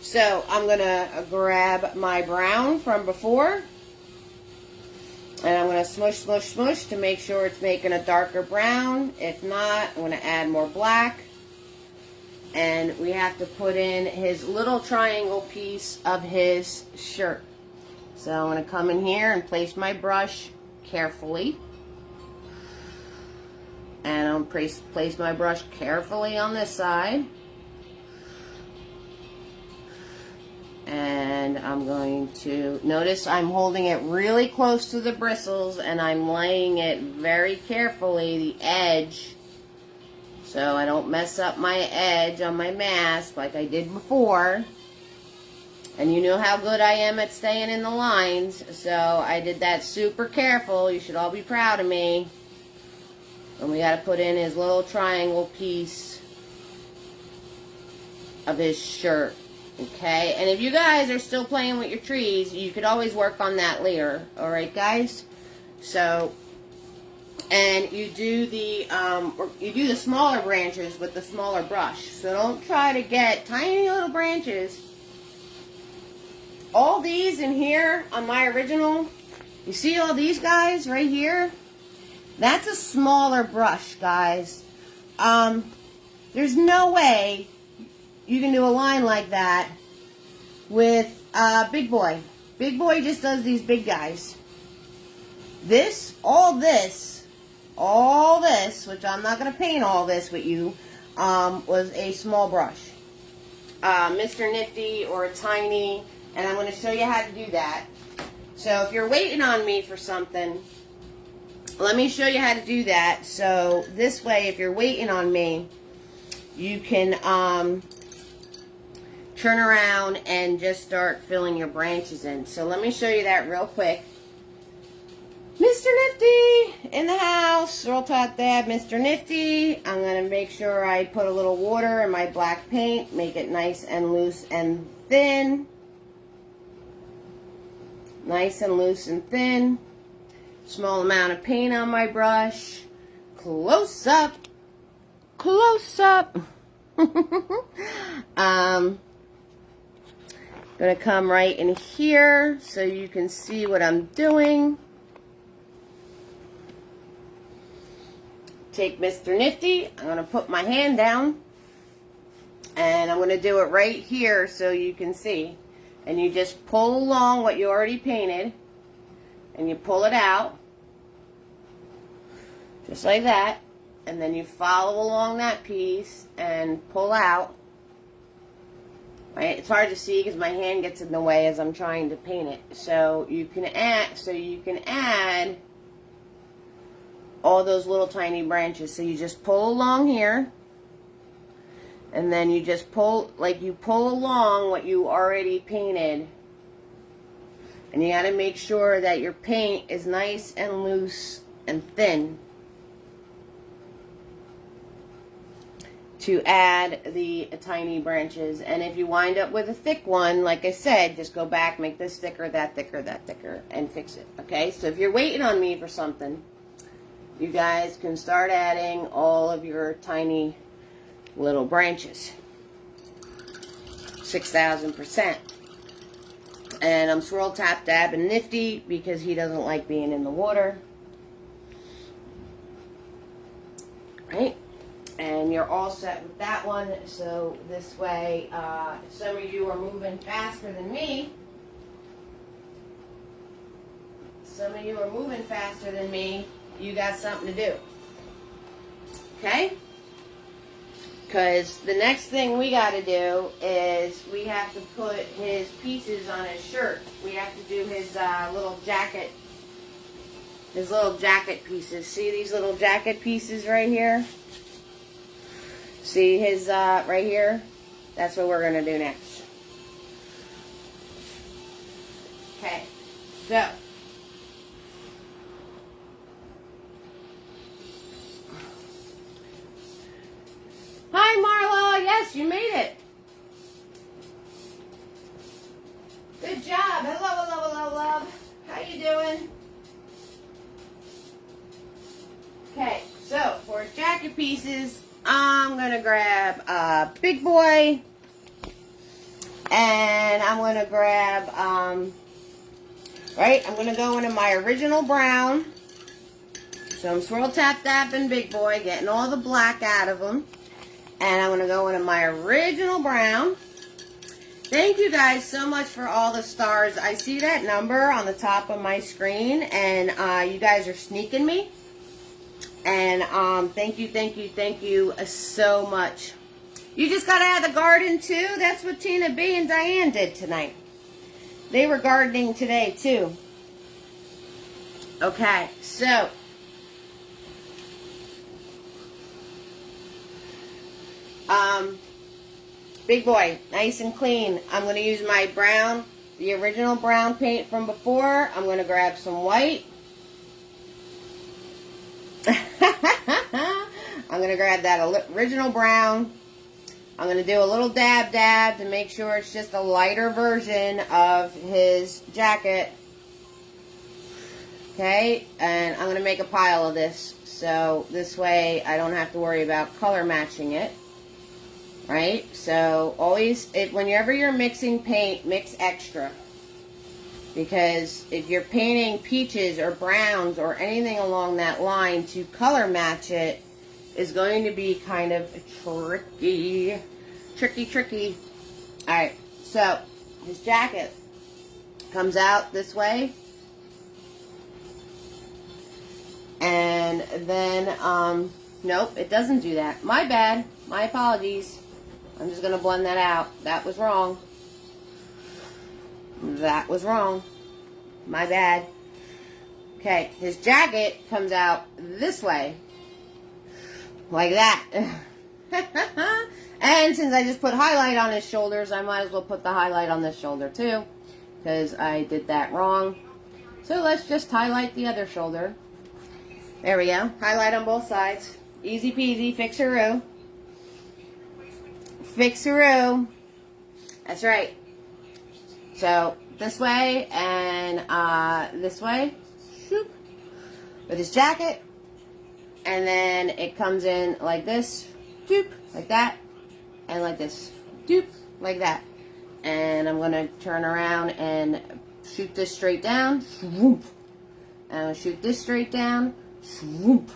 So I'm going to grab my brown from before, and I'm going to smush, smush, smush to make sure it's making a darker brown. If not, I'm going to add more black. And we have to put in his little triangle piece of his shirt. So I'm going to come in here and place my brush carefully. And I'm going to place my brush carefully on this side. And I'm going to, notice I'm holding it really close to the bristles, and I'm laying it very carefully, the edge, so I don't mess up my edge on my mask like I did before. And you know how good I am at staying in the lines, so I did that super careful. You should all be proud of me. And we got to put in his little triangle piece of his shirt. Okay, and if you guys are still playing with your trees, you could always work on that later. Alright, guys? So, and you do the smaller branches with the smaller brush. So don't try to get tiny little branches. All these in here on my original, you see all these guys right here? That's a smaller brush, guys. There's no way you can do a line like that with Big Boy. Big Boy just does these big guys. All this, which I'm not going to paint all this with you, was a small brush. Mr. Nifty or a tiny, and I'm going to show you how to do that. So if you're waiting on me for something, let me show you how to do that. So this way, if you're waiting on me, you can turn around and just start filling your branches in. So let me show you that real quick. Mr. Nifty in the house. Swirl Top Dab, Mr. Nifty. I'm going to make sure I put a little water in my black paint. Make it nice and loose and thin. Nice and loose and thin. Small amount of paint on my brush. Close up. Close up. Gonna come right in here so you can see what I'm doing. Take Mr. Nifty. I'm gonna put my hand down and I'm gonna do it right here so you can see. And you just pull along what you already painted and you pull it out just like that, and then you follow along that piece and pull out. Right? It's hard to see because my hand gets in the way as I'm trying to paint it. So you can add all those little tiny branches. So you just pull along here, and then you just pull, like you pull along what you already painted. And you got to make sure that your paint is nice and loose and thin to add the tiny branches. And if you wind up with a thick one, like I said, just go back, make this thicker, that thicker, that thicker, and fix it. Okay, so if you're waiting on me for something, you guys can start adding all of your tiny little branches. 6,000%. And I'm Swirl Tap Dabbing Nifty because he doesn't like being in the water. Right? And you're all set with that one. So this way, some of you are moving faster than me. Some of you are moving faster than me. You got something to do. Okay? Because the next thing we got to do is we have to put his pieces on his shirt. We have to do his little jacket. His little jacket pieces. See these little jacket pieces right here? See his, right here? That's what we're going to do next. Okay, so. Hi, Marla. Yes, you made it. Good job. Hello, hello, hello, love. How you doing? Okay, so for his jacket pieces, I'm going to grab Big Boy, and I'm going to grab, I'm going to go into my original brown. So I'm Swirl Tap Dabbing Big Boy, getting all the black out of them. And I'm going to go into my original brown. Thank you guys so much for all the stars. I see that number on the top of my screen, and you guys are sneaking me. And thank you so much. You just got out of the garden too? That's what Tina B and Diane did tonight. They were gardening today too. Okay, so Big Boy, nice and clean. I'm going to use my brown, the original brown paint from before. I'm going to grab some white. I'm going to grab that original brown. I'm going to do a little dab to make sure it's just a lighter version of his jacket. Okay, and I'm going to make a pile of this. So this way I don't have to worry about color matching it. Right? So always, whenever you're mixing paint, mix extra. Because if you're painting peaches or browns or anything along that line, to color match it is going to be kind of tricky. Tricky. Alright, so his jacket comes out this way. And then, nope, it doesn't do that. My bad. My apologies. I'm just going to blend that out. That was wrong. That was wrong. My bad. Okay, his jacket comes out this way. Like that. And since I just put highlight on his shoulders, I might as well put the highlight on this shoulder too. Because I did that wrong. So let's just highlight the other shoulder. There we go. Highlight on both sides. Easy peasy, fixeroo. Fixeroo. That's right. So, this way and this way. Shoop. With his jacket. And then it comes in like this. Doop. Like that. And like this. Doop. Like that. And I'm going to turn around and shoot this straight down. Swoop. And I'll shoot this straight down. Swoop.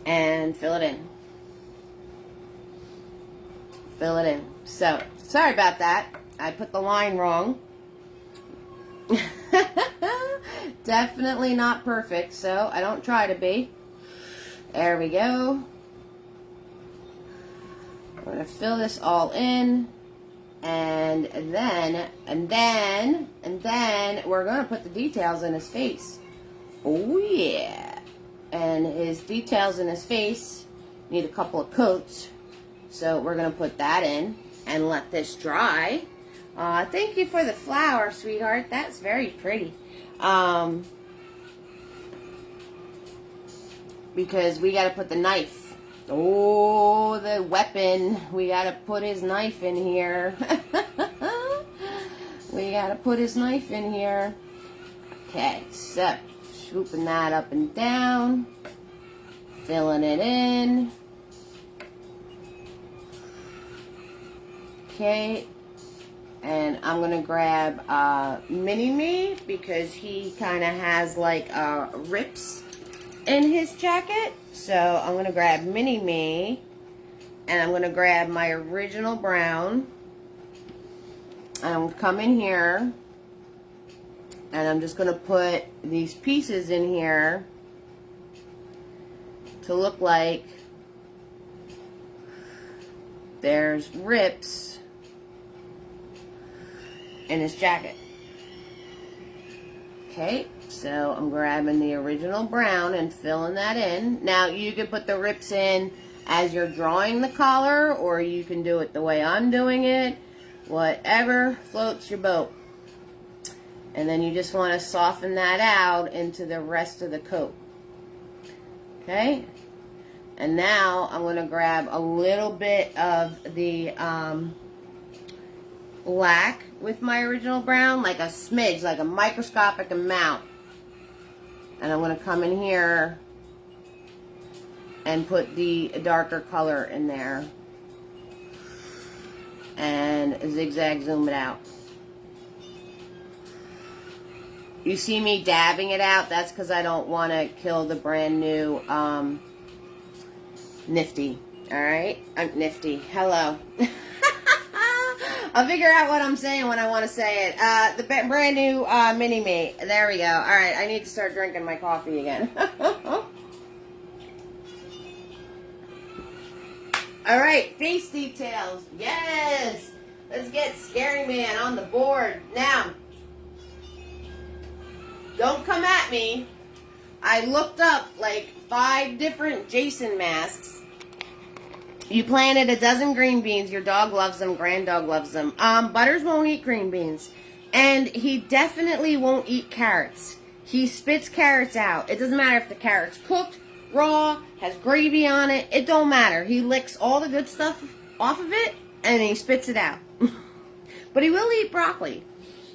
And fill it in. Fill it in. So, sorry about that. I put the line wrong. Definitely not perfect, so I don't try to be. There we go. I'm going to fill this all in. And then we're going to put the details in his face. Oh, yeah. And his details in his face need a couple of coats. So we're going to put that in and let this dry. Thank you for the flower, sweetheart. That's very pretty. Because we got to put the knife. Oh, the weapon. We got to put his knife in here. We got to put his knife in here. Okay, so swooping that up and down. Filling it in. Okay. And I'm going to grab Mini-Me because he kind of has like rips in his jacket. So I'm going to grab Mini-Me and I'm going to grab my original brown. And I'm going to come in here and I'm just going to put these pieces in here to look like there's rips in his jacket. Okay, so I'm grabbing the original brown and filling that in. Now you can put the rips in as you're drawing the collar, or you can do it the way I'm doing it. Whatever floats your boat. And then you just want to soften that out into the rest of the coat. Okay, and now I'm going to grab a little bit of the black with my original brown, like a smidge, like a microscopic amount. And I'm going to come in here and put the darker color in there. And zigzag zoom it out. You see me dabbing it out? That's because I don't want to kill the brand new Nifty. Alright? Nifty. Hello. I'll figure out what I'm saying when I want to say it. The brand new Mini-Me. There we go. Alright, I need to start drinking my coffee again. Alright, face details. Yes! Let's get Scary Man on the board. Now, don't come at me. I looked up like 5 different Jason masks. You planted a dozen green beans. Your dog loves them. Granddog loves them. Butters won't eat green beans. And he definitely won't eat carrots. He spits carrots out. It doesn't matter if the carrot's cooked, raw, has gravy on it. It don't matter. He licks all the good stuff off of it and he spits it out. But he will eat broccoli.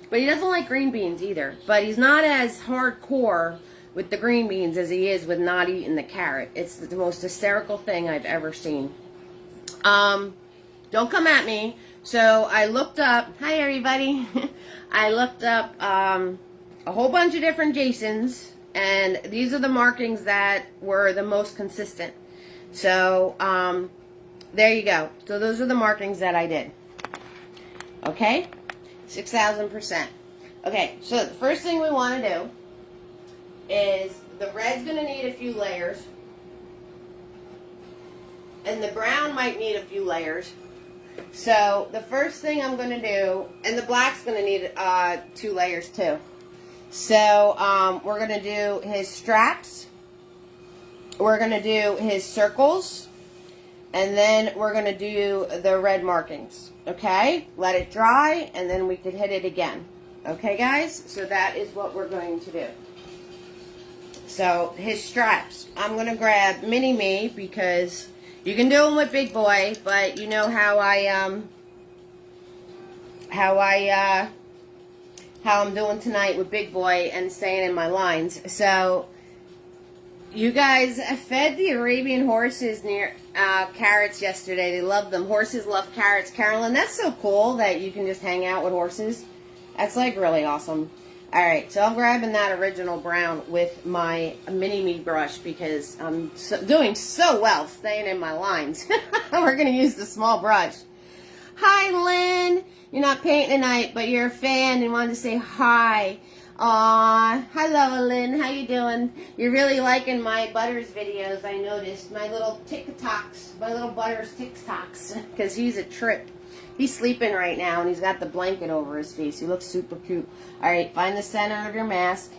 But he doesn't like green beans either. But he's not as hardcore with the green beans as he is with not eating the carrot. It's the most hysterical thing I've ever seen. Don't come at me. So I looked up, hi everybody. I looked up a whole bunch of different Jasons, and these are the markings that were the most consistent. So there you go. So those are the markings that I did. Okay? 6,000%. Okay, so the first thing we want to do is the red's going to need a few layers. And the brown might need a few layers. So the first thing I'm going to do, and the black's going to need 2 layers too. So we're going to do his straps. We're going to do his circles. And then we're going to do the red markings. Okay? Let it dry and then we can hit it again. Okay guys? So that is what we're going to do. So his straps, I'm going to grab Mini-Me because you can do them with Big Boy, but you know how I'm doing tonight with Big Boy and staying in my lines. So you guys fed the Arabian horses near carrots yesterday. They love them. Horses love carrots. Carolyn, that's so cool that you can just hang out with horses. That's like really awesome. Alright, so I'm grabbing that original brown with my Mini-Me brush because I'm doing so well staying in my lines. We're going to use the small brush. Hi, Lynn. You're not painting tonight, but you're a fan and wanted to say hi. Aw, hello, Lynn. How you doing? You're really liking my Butters videos, I noticed. My little TikToks, my little Butters TikToks, because he's a trip. He's sleeping right now, and he's got the blanket over his face. He looks super cute. All right, find the center of your mask.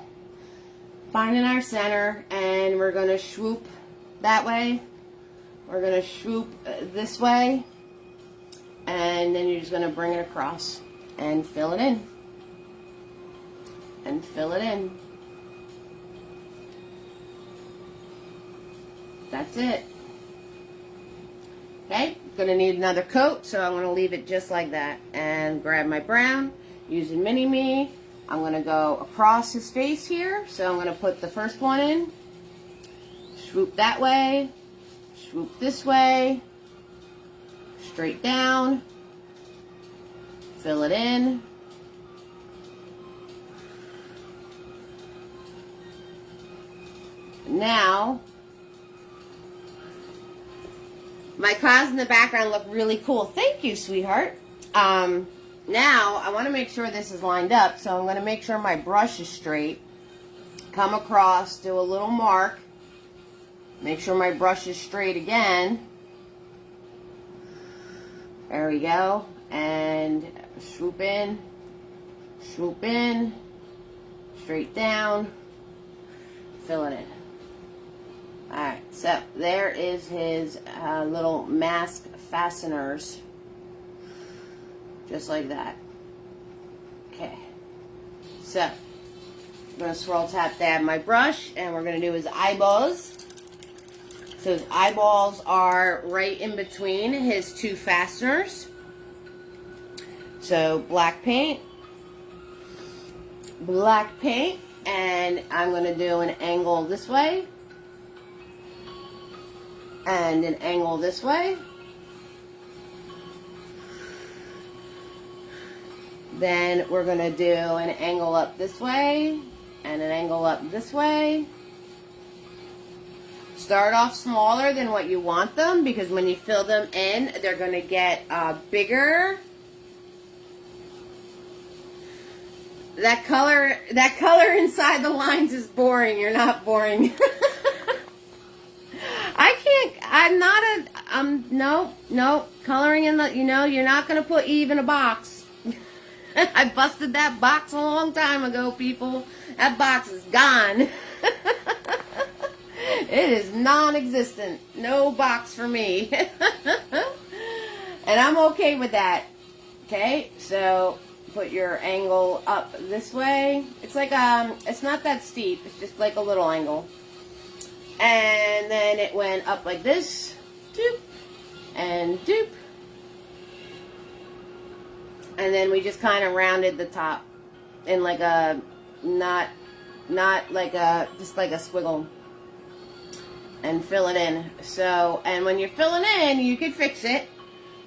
Finding our center, and we're going to swoop that way. We're going to swoop this way. And then you're just going to bring it across and fill it in. And fill it in. That's it. Okay, going to need another coat, so I'm going to leave it just like that. And grab my brown, using Mini-Me. I'm going to go across his face here. So I'm going to put the first one in. Swoop that way. Swoop this way. Straight down. Fill it in. Now, my clouds in the background look really cool. Thank you, sweetheart. Now, I want to make sure this is lined up, so I'm going to make sure my brush is straight. Come across, do a little mark. Make sure my brush is straight again. There we go. And swoop in, straight down, fill it in. Alright, so there is his little mask fasteners. Just like that. Okay. So, I'm going to swirl tap dab my brush, and we're going to do his eyeballs. So his eyeballs are right in between his two fasteners. So black paint, and I'm going to do an angle this way, and an angle this way. Then we're going to do an angle up this way, and an angle up this way. Start off smaller than what you want them, because when you fill them in, they're going to get bigger. That color inside the lines is boring. You're not boring. No, coloring in the, you're not going to put Eve in a box. I busted that box a long time ago, people. That box is gone. It is non-existent. No box for me. And I'm okay with that. Okay, so put your angle up this way. It's like, it's not that steep. It's just like a little angle. And then it went up like this. Doop. And doop. And then we just kind of rounded the top in like a, not like a, just like a squiggle. And fill it in. So, and when you're filling in, you can fix it,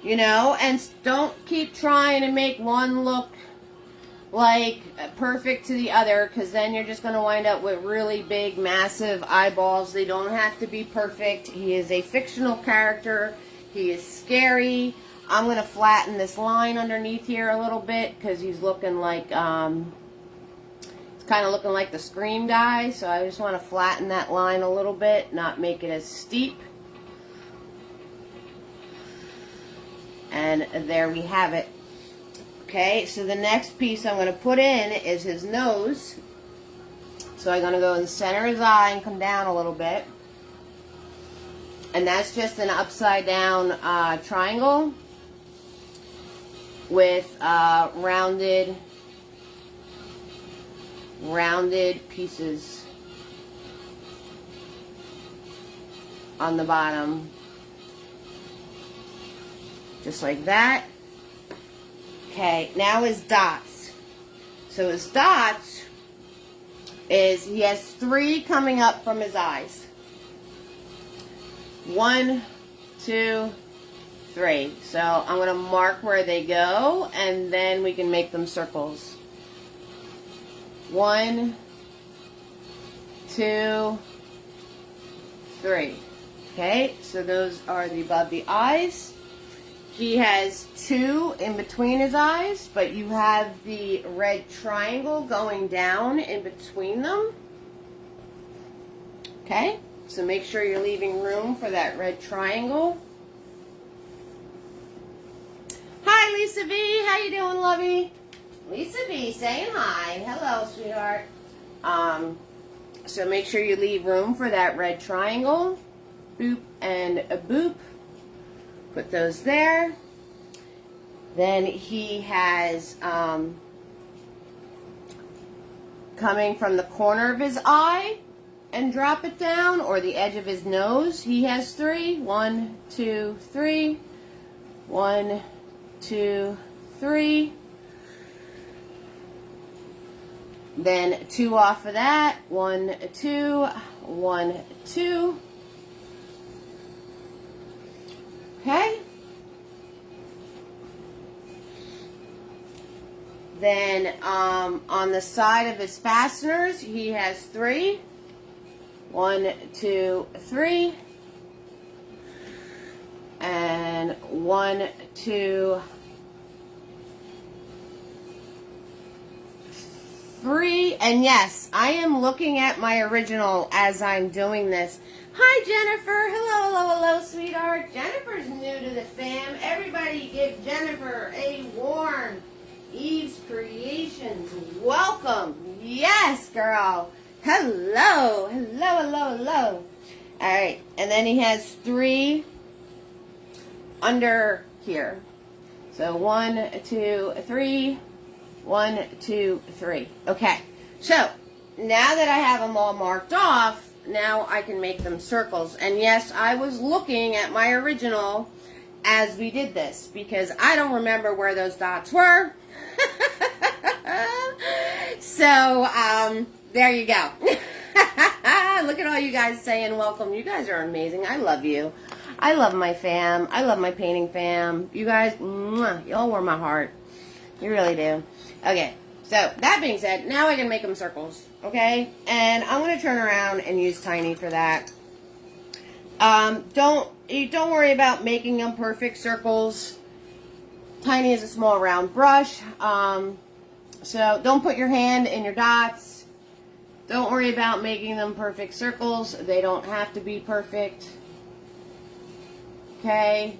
and don't keep trying to make one look like perfect to the other, because then you're just going to wind up with really big, massive eyeballs. They don't have to be perfect. He is a fictional character. He is scary. I'm going to flatten this line underneath here a little bit, because he's looking like, kind of looking like the Scream guy, so I just want to flatten that line a little bit, not make it as steep. And there we have it. Okay, so the next piece I'm going to put in is his nose. So I'm going to go in the center of his eye and come down a little bit. And that's just an upside down triangle with rounded pieces. on the bottom. Just like that. Okay, now his dots. So his dots is, he has 3 coming up from his eyes. 1, 2, 3. So I'm going to mark where they go, and then we can make them circles. 1, 2, 3. Okay, so those are above the eyes. He has 2 in between his eyes, but you have the red triangle going down in between them. Okay, so make sure you're leaving room for that red triangle. Hi, Lisa B. How you doing, lovey? Lisa B saying hi. Hello, sweetheart. So make sure you leave room for that red triangle. Boop and a boop. Put those there. Then he has coming from the corner of his eye and drop it down, or the edge of his nose. He has 3. 1, 2, 3. 1, 2, 3. Then 2 off of that. 1, 2. 1, 2. Okay. Then on the side of his fasteners, he has 3. 1, 2, 3. And 1, 2, 3. And yes, I am looking at my original as I'm doing this. Hi, Jennifer. Hello, hello, hello, sweetheart. Jennifer's new to the fam. Everybody give Jennifer a warm Eve's Creations welcome. Yes, girl. Hello, hello, hello, hello. All right, and then he has 3 under here. So 1, 2, 3. 1, 2, 3. Okay, so now that I have them all marked off, now I can make them circles. And yes, I was looking at my original as we did this, because I don't remember where those dots were. So, there you go. Look at all you guys saying welcome. You guys are amazing. I love you. I love my fam. I love my painting fam. You guys, y'all warm my heart. You really do. Okay, so that being said, now I can make them circles. Okay, and I'm going to turn around and use Tiny for that. Don't worry about making them perfect circles. Tiny is a small round brush. So don't put your hand in your dots. Don't worry about making them perfect circles. They don't have to be perfect. Okay,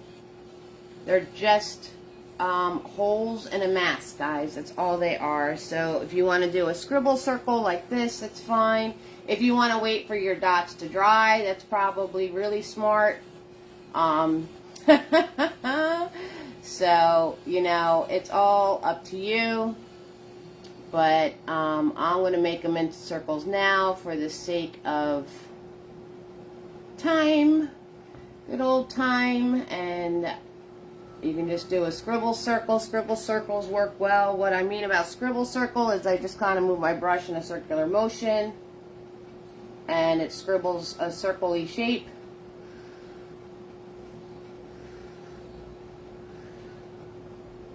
they're just holes in a mask, guys. That's all they are. So if you want to do a scribble circle like this, that's fine. If you want to wait for your dots to dry, that's probably really smart. So, you know, it's all up to you. But I'm going to make them into circles now for the sake of time. Good old time. And you can just do a scribble circle. Scribble circles work well. What I mean about scribble circle is I just kind of move my brush in a circular motion, and it scribbles a circle-y shape.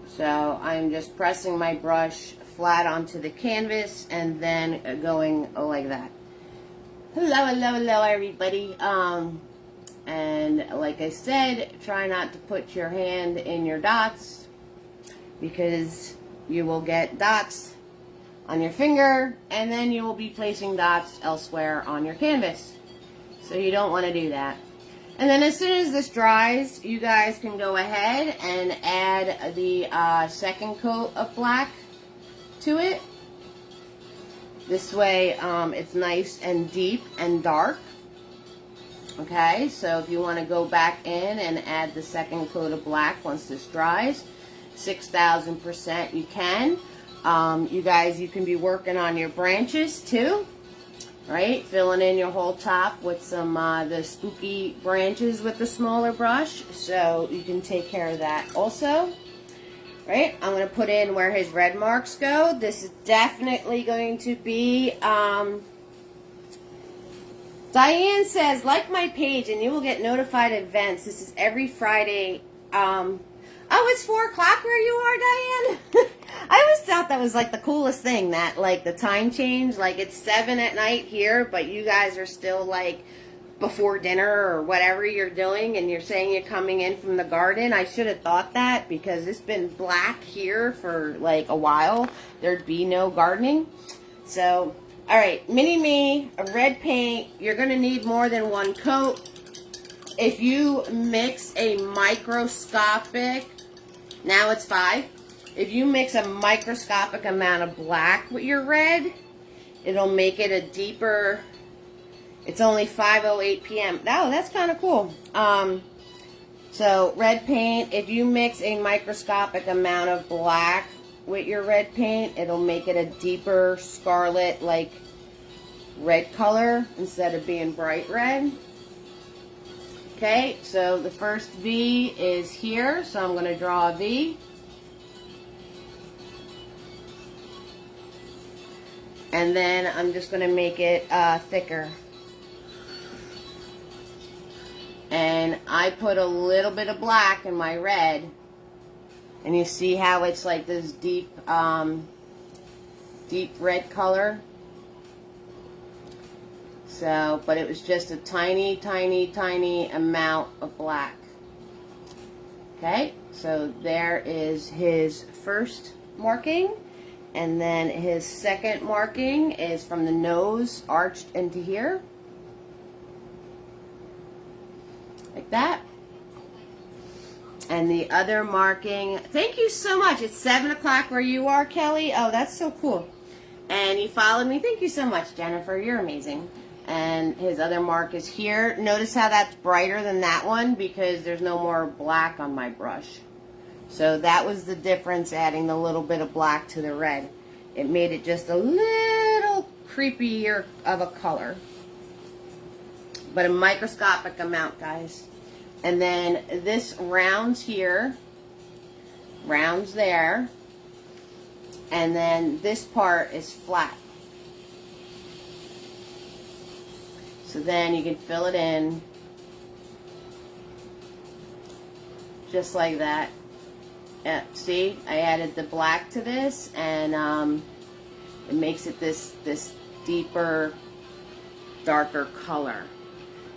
So I'm just pressing my brush flat onto the canvas and then going like that. Hello, hello, hello, everybody. And like I said, try not to put your hand in your dots, because you will get dots on your finger, and then you will be placing dots elsewhere on your canvas. So you don't want to do that. And then as soon as this dries, you guys can go ahead and add the second coat of black to it. This way it's nice and deep and dark. Okay, so if you want to go back in and add the second coat of black once this dries, 6,000% you can. You guys, you can be working on your branches too. right? Filling in your whole top with some the spooky branches with the smaller brush, so you can take care of that also. Right, I'm going to put in where his red marks go. This is definitely going to be, Diane says, like my page and you will get notified events. This is every Friday. Oh, it's 4 o'clock where you are, Diane? I always thought that was like the coolest thing, that like the time change, like it's 7 at night here, but you guys are still like before dinner or whatever you're doing, and you're saying you're coming in from the garden. I should have thought that, because it's been black here for like a while. There'd be no gardening. So, all right, mini me, a red paint. You're going to need more than 1 coat. If you mix a microscopic, now it's 5. If you mix a microscopic amount of black with your red, it'll make it a deeper. It's only 5:08 p.m. Oh, that's kind of cool. So red paint, if you mix a microscopic amount of black with your red paint, it'll make it a deeper scarlet, like red color instead of being bright red. Okay, so the first V is here, so I'm going to draw a V. And then I'm just going to make it thicker. And I put a little bit of black in my red. And you see how it's like this deep, deep red color. So, but it was just a tiny, tiny, tiny amount of black. Okay, so there is his first marking. And then his second marking is from the nose arched into here. Like that. And the other marking, thank you so much. It's 7 o'clock where you are, Kelly. Oh, that's so cool. And you followed me. Thank you so much, Jennifer. You're amazing. And his other mark is here. Notice how that's brighter than that one, because there's no more black on my brush. So that was the difference, adding a little bit of black to the red. It made it just a little creepier of a color. But a microscopic amount, guys. And then this rounds here, rounds there, and then this part is flat. So then you can fill it in just like that. Yeah, see, I added the black to this, and it makes it this deeper, darker color.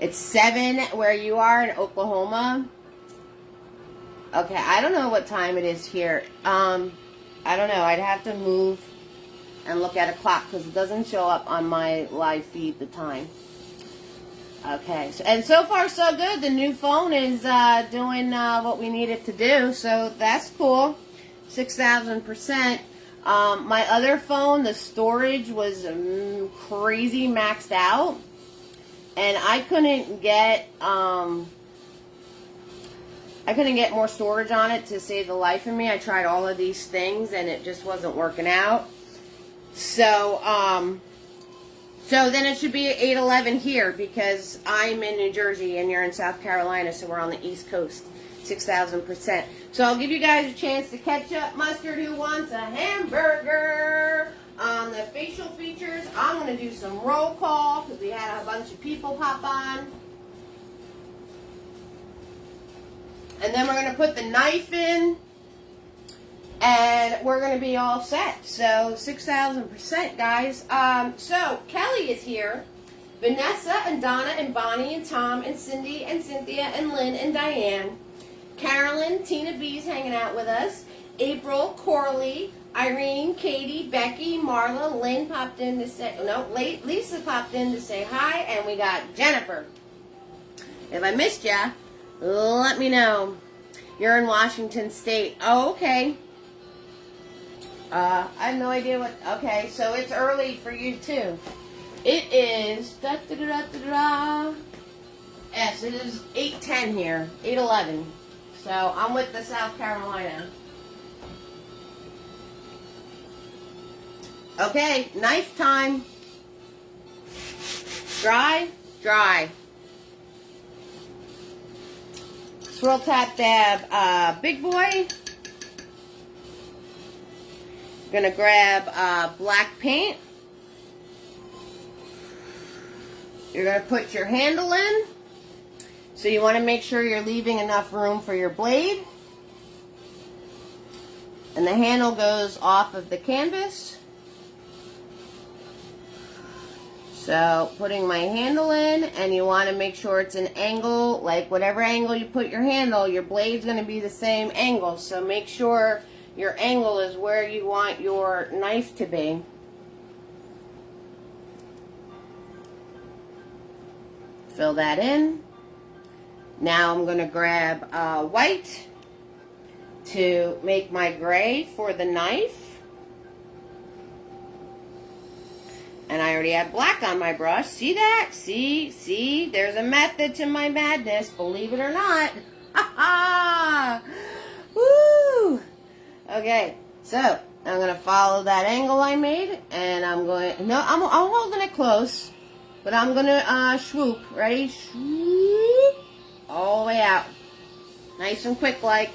It's 7 where you are in Oklahoma. Okay, I don't know what time it is here. I don't know. I'd have to move and look at a clock, because it doesn't show up on my live feed the time. Okay, and so far so good. The new phone is doing what we need it to do, so that's cool. 6,000%. My other phone, the storage was crazy maxed out. And I couldn't get more storage on it to save the life of me. I tried all of these things and it just wasn't working out. So so then it should be 8:11 here, because I'm in New Jersey and you're in South Carolina, so we're on the East Coast. 6,000%. So I'll give you guys a chance to catch up. Mustard, who wants a hamburger? On the facial features, I'm going to do some roll call, because we had a bunch of people pop on. And then we're going to put the knife in, and we're going to be all set. So 6,000%, guys. So Kelly is here. Vanessa and Donna and Bonnie and Tom and Cindy and Cynthia and Lynn and Diane. Carolyn, Tina B's hanging out with us. April, Corley, Irene, Katie, Becky, Marla, Lynn popped in to say, no, Lisa popped in to say hi, and we got Jennifer. If I missed ya, let me know. You're in Washington State. Oh, okay. I have no idea what, okay, so it's early for you too. It is, yes, it is 8:10 here, 8:11. So I'm with the South Carolina. Okay, knife time. Dry? Dry. Swirl Tap Dab Big Boy. Gonna grab black paint. You're gonna put your handle in. So you want to make sure you're leaving enough room for your blade. And the handle goes off of the canvas. So putting my handle in, and you want to make sure it's an angle, like whatever angle you put your handle, your blade's going to be the same angle. So make sure your angle is where you want your knife to be. Fill that in. Now I'm going to grab white to make my gray for the knife. And I already have black on my brush. See that? See? There's a method to my madness, believe it or not. Ha ha! Woo! Okay, so I'm going to follow that angle I made, and I'm going, no, I'm holding it close, but I'm going to swoop. Ready? Swoop! All the way out. Nice and quick like.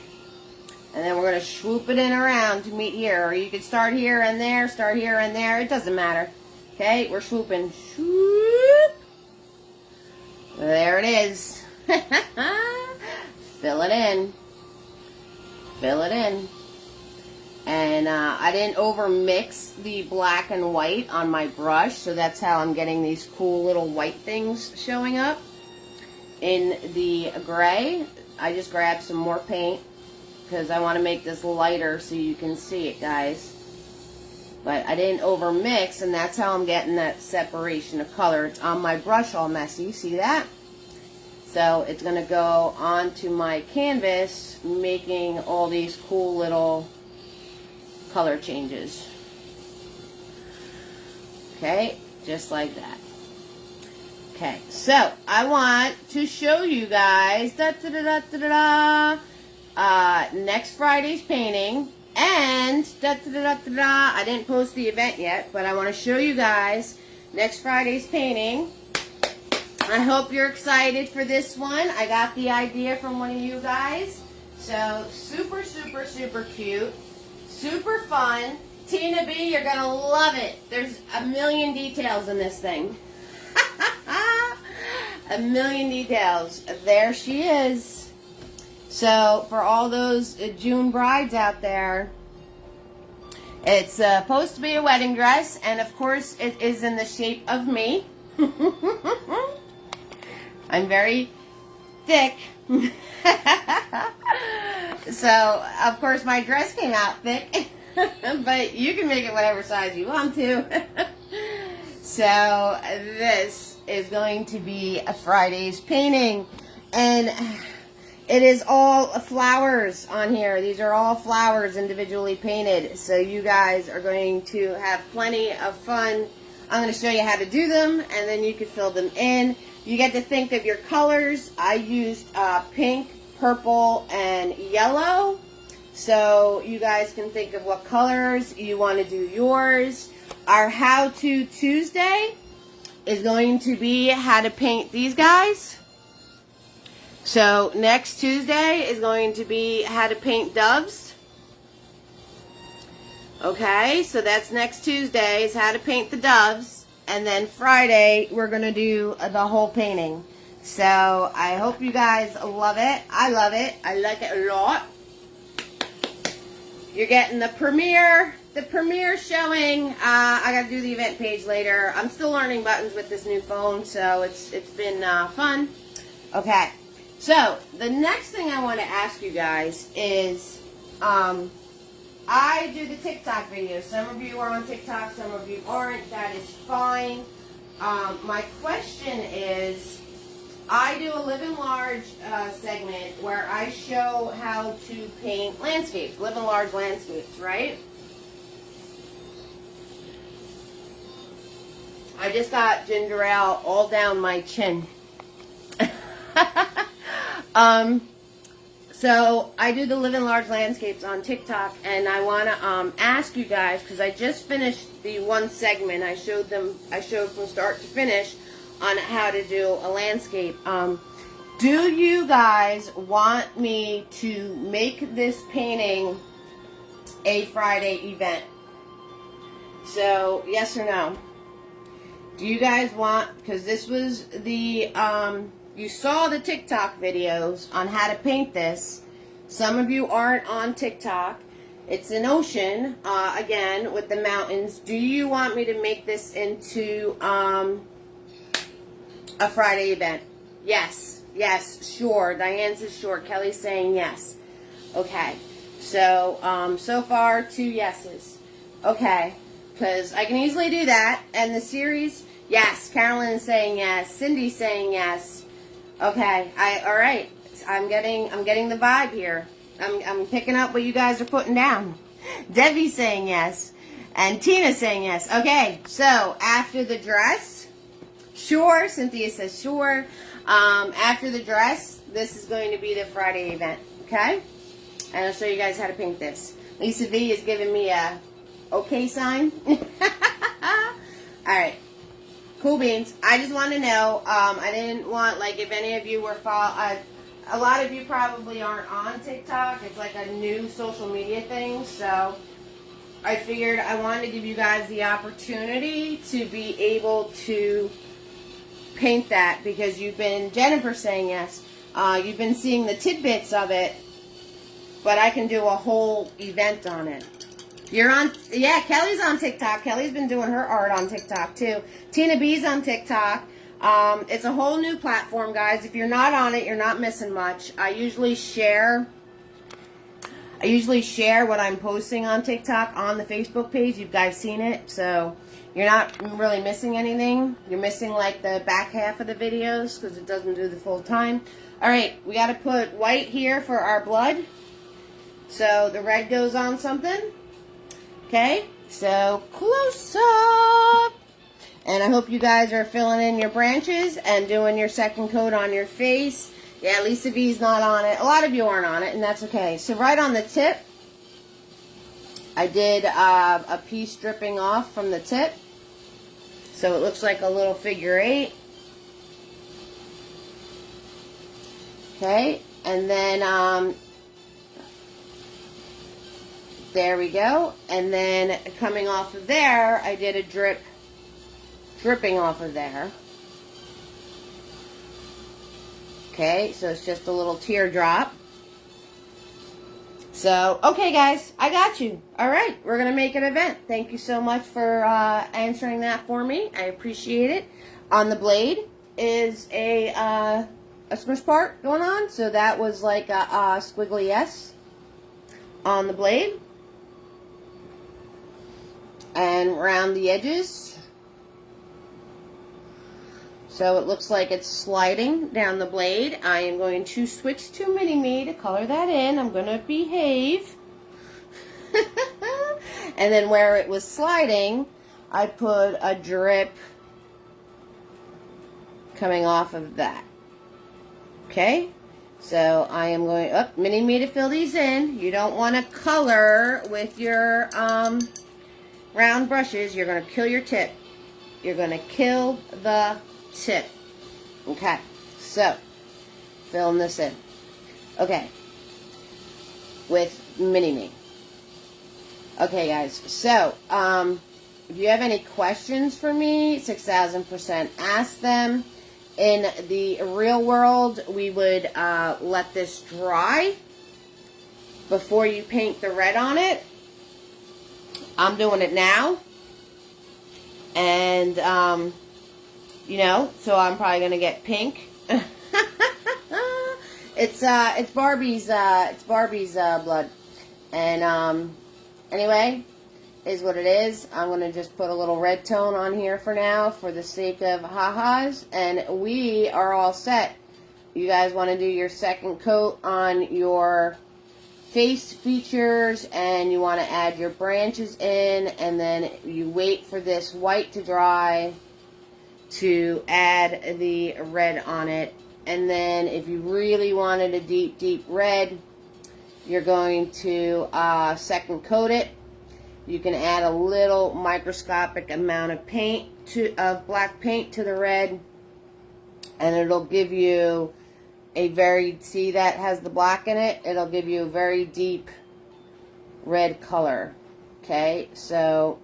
And then we're going to swoop it in around to meet here. Or you could start here and there, start here and there. It doesn't matter. Okay, we're swooping. Swoop. There it is. Fill it in. Fill it in. And I didn't over mix the black and white on my brush, so that's how I'm getting these cool little white things showing up. In the gray, I just grabbed some more paint because I want to make this lighter so you can see it, guys. But I didn't over mix, and that's how I'm getting that separation of color. It's on my brush all messy, see that? So it's going to go onto my canvas, making all these cool little color changes. Okay, just like that. Okay, so I want to show you guys next Friday's painting, and I didn't post the event yet, but I want to show you guys next Friday's painting. I hope you're excited for this one. I got the idea from one of you guys. So super, super, super cute, super fun. Tina B, you're gonna love it. There's a million details in this thing. A million details. There she is. So for all those June brides out there, it's supposed to be a wedding dress, and of course it is in the shape of me. I'm very thick. So of course my dress came out thick. But you can make it whatever size you want to. So this is going to be a Friday's painting, and it is all flowers on here. These are all flowers individually painted, so you guys are going to have plenty of fun. I'm going to show you how to do them, and then you can fill them in. You get to think of your colors. I used pink, purple, and yellow, so you guys can think of what colors you want to do yours. Our How-To Tuesday is going to be how to paint these guys. So next Tuesday is going to be how to paint doves. Okay, so that's next Tuesday is how to paint the doves. And then Friday we're going to do the whole painting. So I hope you guys love it. I love it. I like it a lot. You're getting the premiere showing. I got to do the event page later. I'm still learning buttons with this new phone, so it's been fun. Okay, so the next thing I want to ask you guys is, I do the TikTok videos. Some of you are on TikTok, some of you aren't. That is fine. My question is, I do a Live in Large segment where I show how to paint landscapes, Live in Large landscapes, right? I just got ginger ale all down my chin. So I do the Live in Large landscapes on TikTok, and I want to ask you guys, because I just finished the one segment. I showed from start to finish on how to do a landscape. Do you guys want me to make this painting a Friday event? So, yes or no? Do you guys want, because this was the, you saw the TikTok videos on how to paint this. Some of you aren't on TikTok. It's an ocean, again, with the mountains. Do you want me to make this into a Friday event? Yes. Yes, sure. Diane says sure. Kelly's saying yes. Okay. So, so far, 2 yeses. Okay. Because I can easily do that. And the series, yes. Carolyn is saying yes. Cindy's saying yes. Okay. All right. I'm getting the vibe here. I'm picking up what you guys are putting down. Debbie's saying yes. And Tina's saying yes. Okay. So, after the dress, sure. Cynthia says sure. After the dress, this is going to be the Friday event. Okay? And I'll show you guys how to paint this. Lisa V is giving me a okay sign. Alright. Cool beans. I just want to know, I didn't want, like, if any of you were a lot of you probably aren't on TikTok. It's like a new social media thing. So, I figured I wanted to give you guys the opportunity to be able to paint that, because you've been, Jennifer saying yes, you've been seeing the tidbits of it, but I can do a whole event on it. You're on, yeah, Kelly's on TikTok. Kelly's been doing her art on TikTok too. Tina B's on TikTok. It's a whole new platform, guys. If you're not on it, you're not missing much. I usually share what I'm posting on TikTok on the Facebook page. You guys seen it, so you're not really missing anything. You're missing like the back half of the videos because it doesn't do the full time. Alright, we got to put white here for our blood. So the red goes on something. Okay, so close up. And I hope you guys are filling in your branches and doing your second coat on your face. Yeah, Lisa V's not on it. A lot of you aren't on it, and that's okay. So right on the tip, I did a piece dripping off from the tip. So it looks like a little figure 8. Okay, and then there we go. And then coming off of there, I did a dripping off of there. Okay, so it's just a little teardrop. So, okay guys, I got you. Alright, we're going to make an event. Thank you so much for answering that for me. I appreciate it. On the blade is a smush part going on. So that was like a squiggly S on the blade. And around the edges. So it looks like it's sliding down the blade. I am going to switch to Mini-Me to color that in. I'm going to behave. And then where it was sliding, I put a drip coming off of that. Okay? So I am going up Mini-Me to fill these in. You don't want to color with your round brushes. You're going to kill your tip. You're going to kill the tip. Okay, so filling this in. Okay, with Mini-Me. Okay, guys. So, if you have any questions for me, 6,000% ask them. In the real world, we would let this dry before you paint the red on it. I'm doing it now, and you know, so I'm probably gonna get pink. It's Barbie's blood, and anyway, is what it is. I'm gonna just put a little red tone on here for now, for the sake of ha-has, and we are all set. You guys want to do your second coat on your face features, and you want to add your branches in, and then you wait for this white to dry to add the red on it. And then if you really wanted a deep red, you're going to second coat it. You can add a little microscopic amount of paint of black paint to the red, And it'll give you a very, see that has the black in it? It'll give you a very deep red color. Okay, so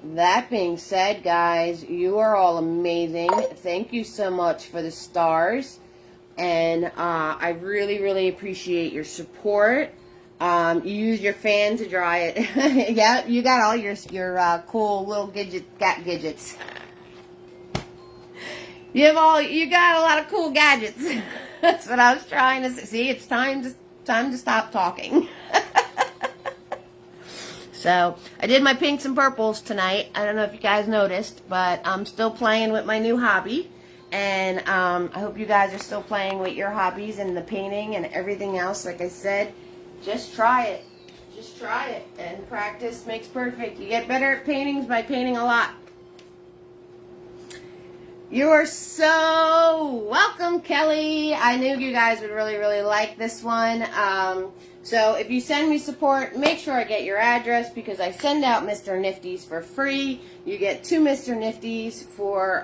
that being said, guys, you are all amazing. Thank you so much for the stars. And I really, really appreciate your support. You use your fan to dry it. Yeah, you got all your cool little gadgets. You got a lot of cool gadgets. That's what I was trying to say. See, it's time to stop talking. So, I did my pinks and purples tonight. I don't know if you guys noticed, but I'm still playing with my new hobby. And I hope you guys are still playing with your hobbies and the painting and everything else. Like I said, just try it. Just try it. And practice makes perfect. You get better at paintings by painting a lot. You are so welcome, Kelly. I knew you guys would really, really like this one. So if you send me support, make sure I get your address because I send out Mr. Nifties for free. You get 2 Mr. Nifties for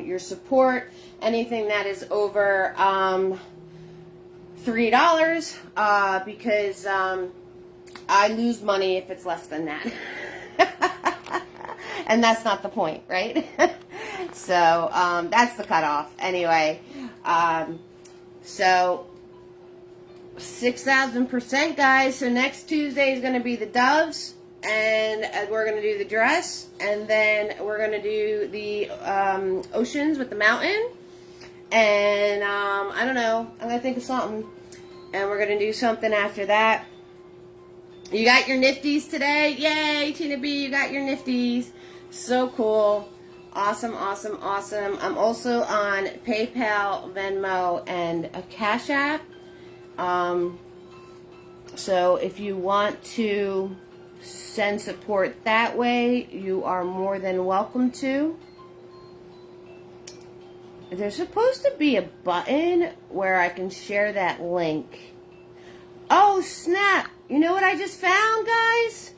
your support. Anything that is over $3 because I lose money if it's less than that. And that's not the point, right? So that's the cutoff. Anyway, so 6,000%, guys. So next Tuesday is going to be the doves, and we're going to do the dress, and then we're going to do the oceans with the mountain, and I don't know. I'm going to think of something, and we're going to do something after that. You got your nifties today. Yay, Tina B, you got your nifties. So cool. Awesome, awesome, awesome. I'm also on PayPal, Venmo, and a Cash App. So if you want to send support that way, you are more than welcome to. There's supposed to be a button where I can share that link. Oh, snap. You know what I just found, guys?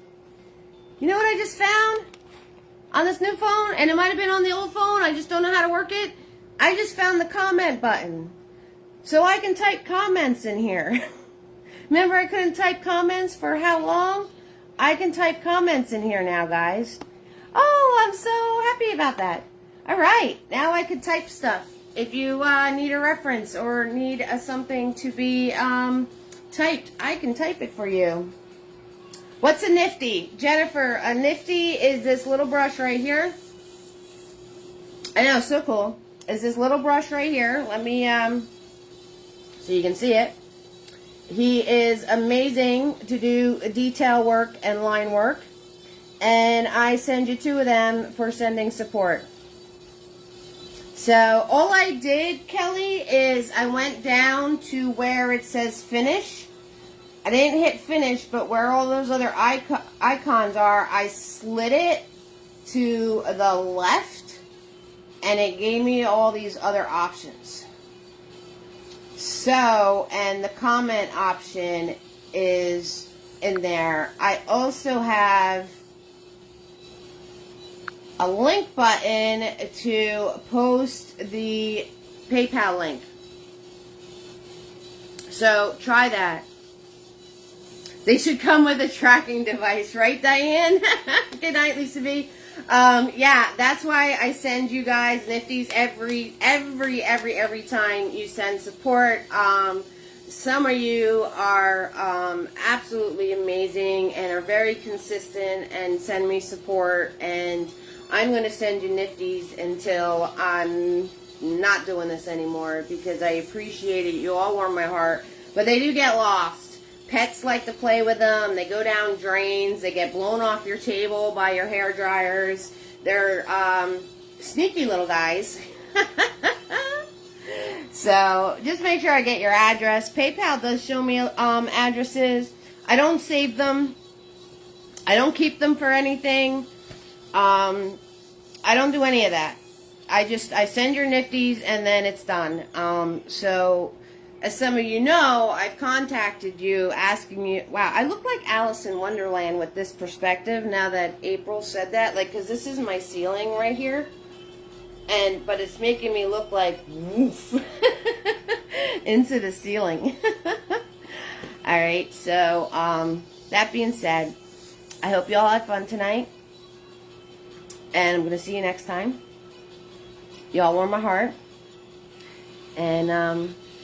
You know what I just found? On this new phone, and it might have been on the old phone, I just don't know how to work it. I just found the comment button. So I can type comments in here. Remember I couldn't type comments for how long? I can type comments in here now, guys. Oh, I'm so happy about that. Alright, now I can type stuff. If you need a reference or need something to be typed, I can type it for you. What's a nifty? Jennifer, a nifty is this little brush right here. I know, so cool. Is this little brush right here. Let me, so you can see it. He is amazing to do detail work and line work. And I send you 2 of them for sending support. So all I did, Kelly, is I went down to where it says finish. I didn't hit finish, but where all those other icons are, I slid it to the left, and it gave me all these other options. So, and the comment option is in there. I also have a link button to post the PayPal link. So, try that. They should come with a tracking device, right, Diane? Good night, Lisa B. Yeah, that's why I send you guys nifties every time you send support. Some of you are absolutely amazing and are very consistent and send me support, and I'm going to send you nifties until I'm not doing this anymore because I appreciate it. You all warm my heart, but they do get lost. Pets like to play with them. They go down drains. They get blown off your table by your hair dryers. They're sneaky little guys. So just make sure I get your address. PayPal does show me addresses. I don't save them. I don't keep them for anything. I don't do any of that. I send your nifties and then it's done. So as some of you know, I've contacted you asking you, wow, I look like Alice in Wonderland with this perspective now that April said that, like, because this is my ceiling right here, but it's making me look like woof into the ceiling. Alright, so that being said, I hope you all had fun tonight, and I'm going to see you next time. Y'all warm my heart, and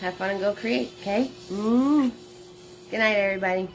have fun and go create, okay? Good night, everybody.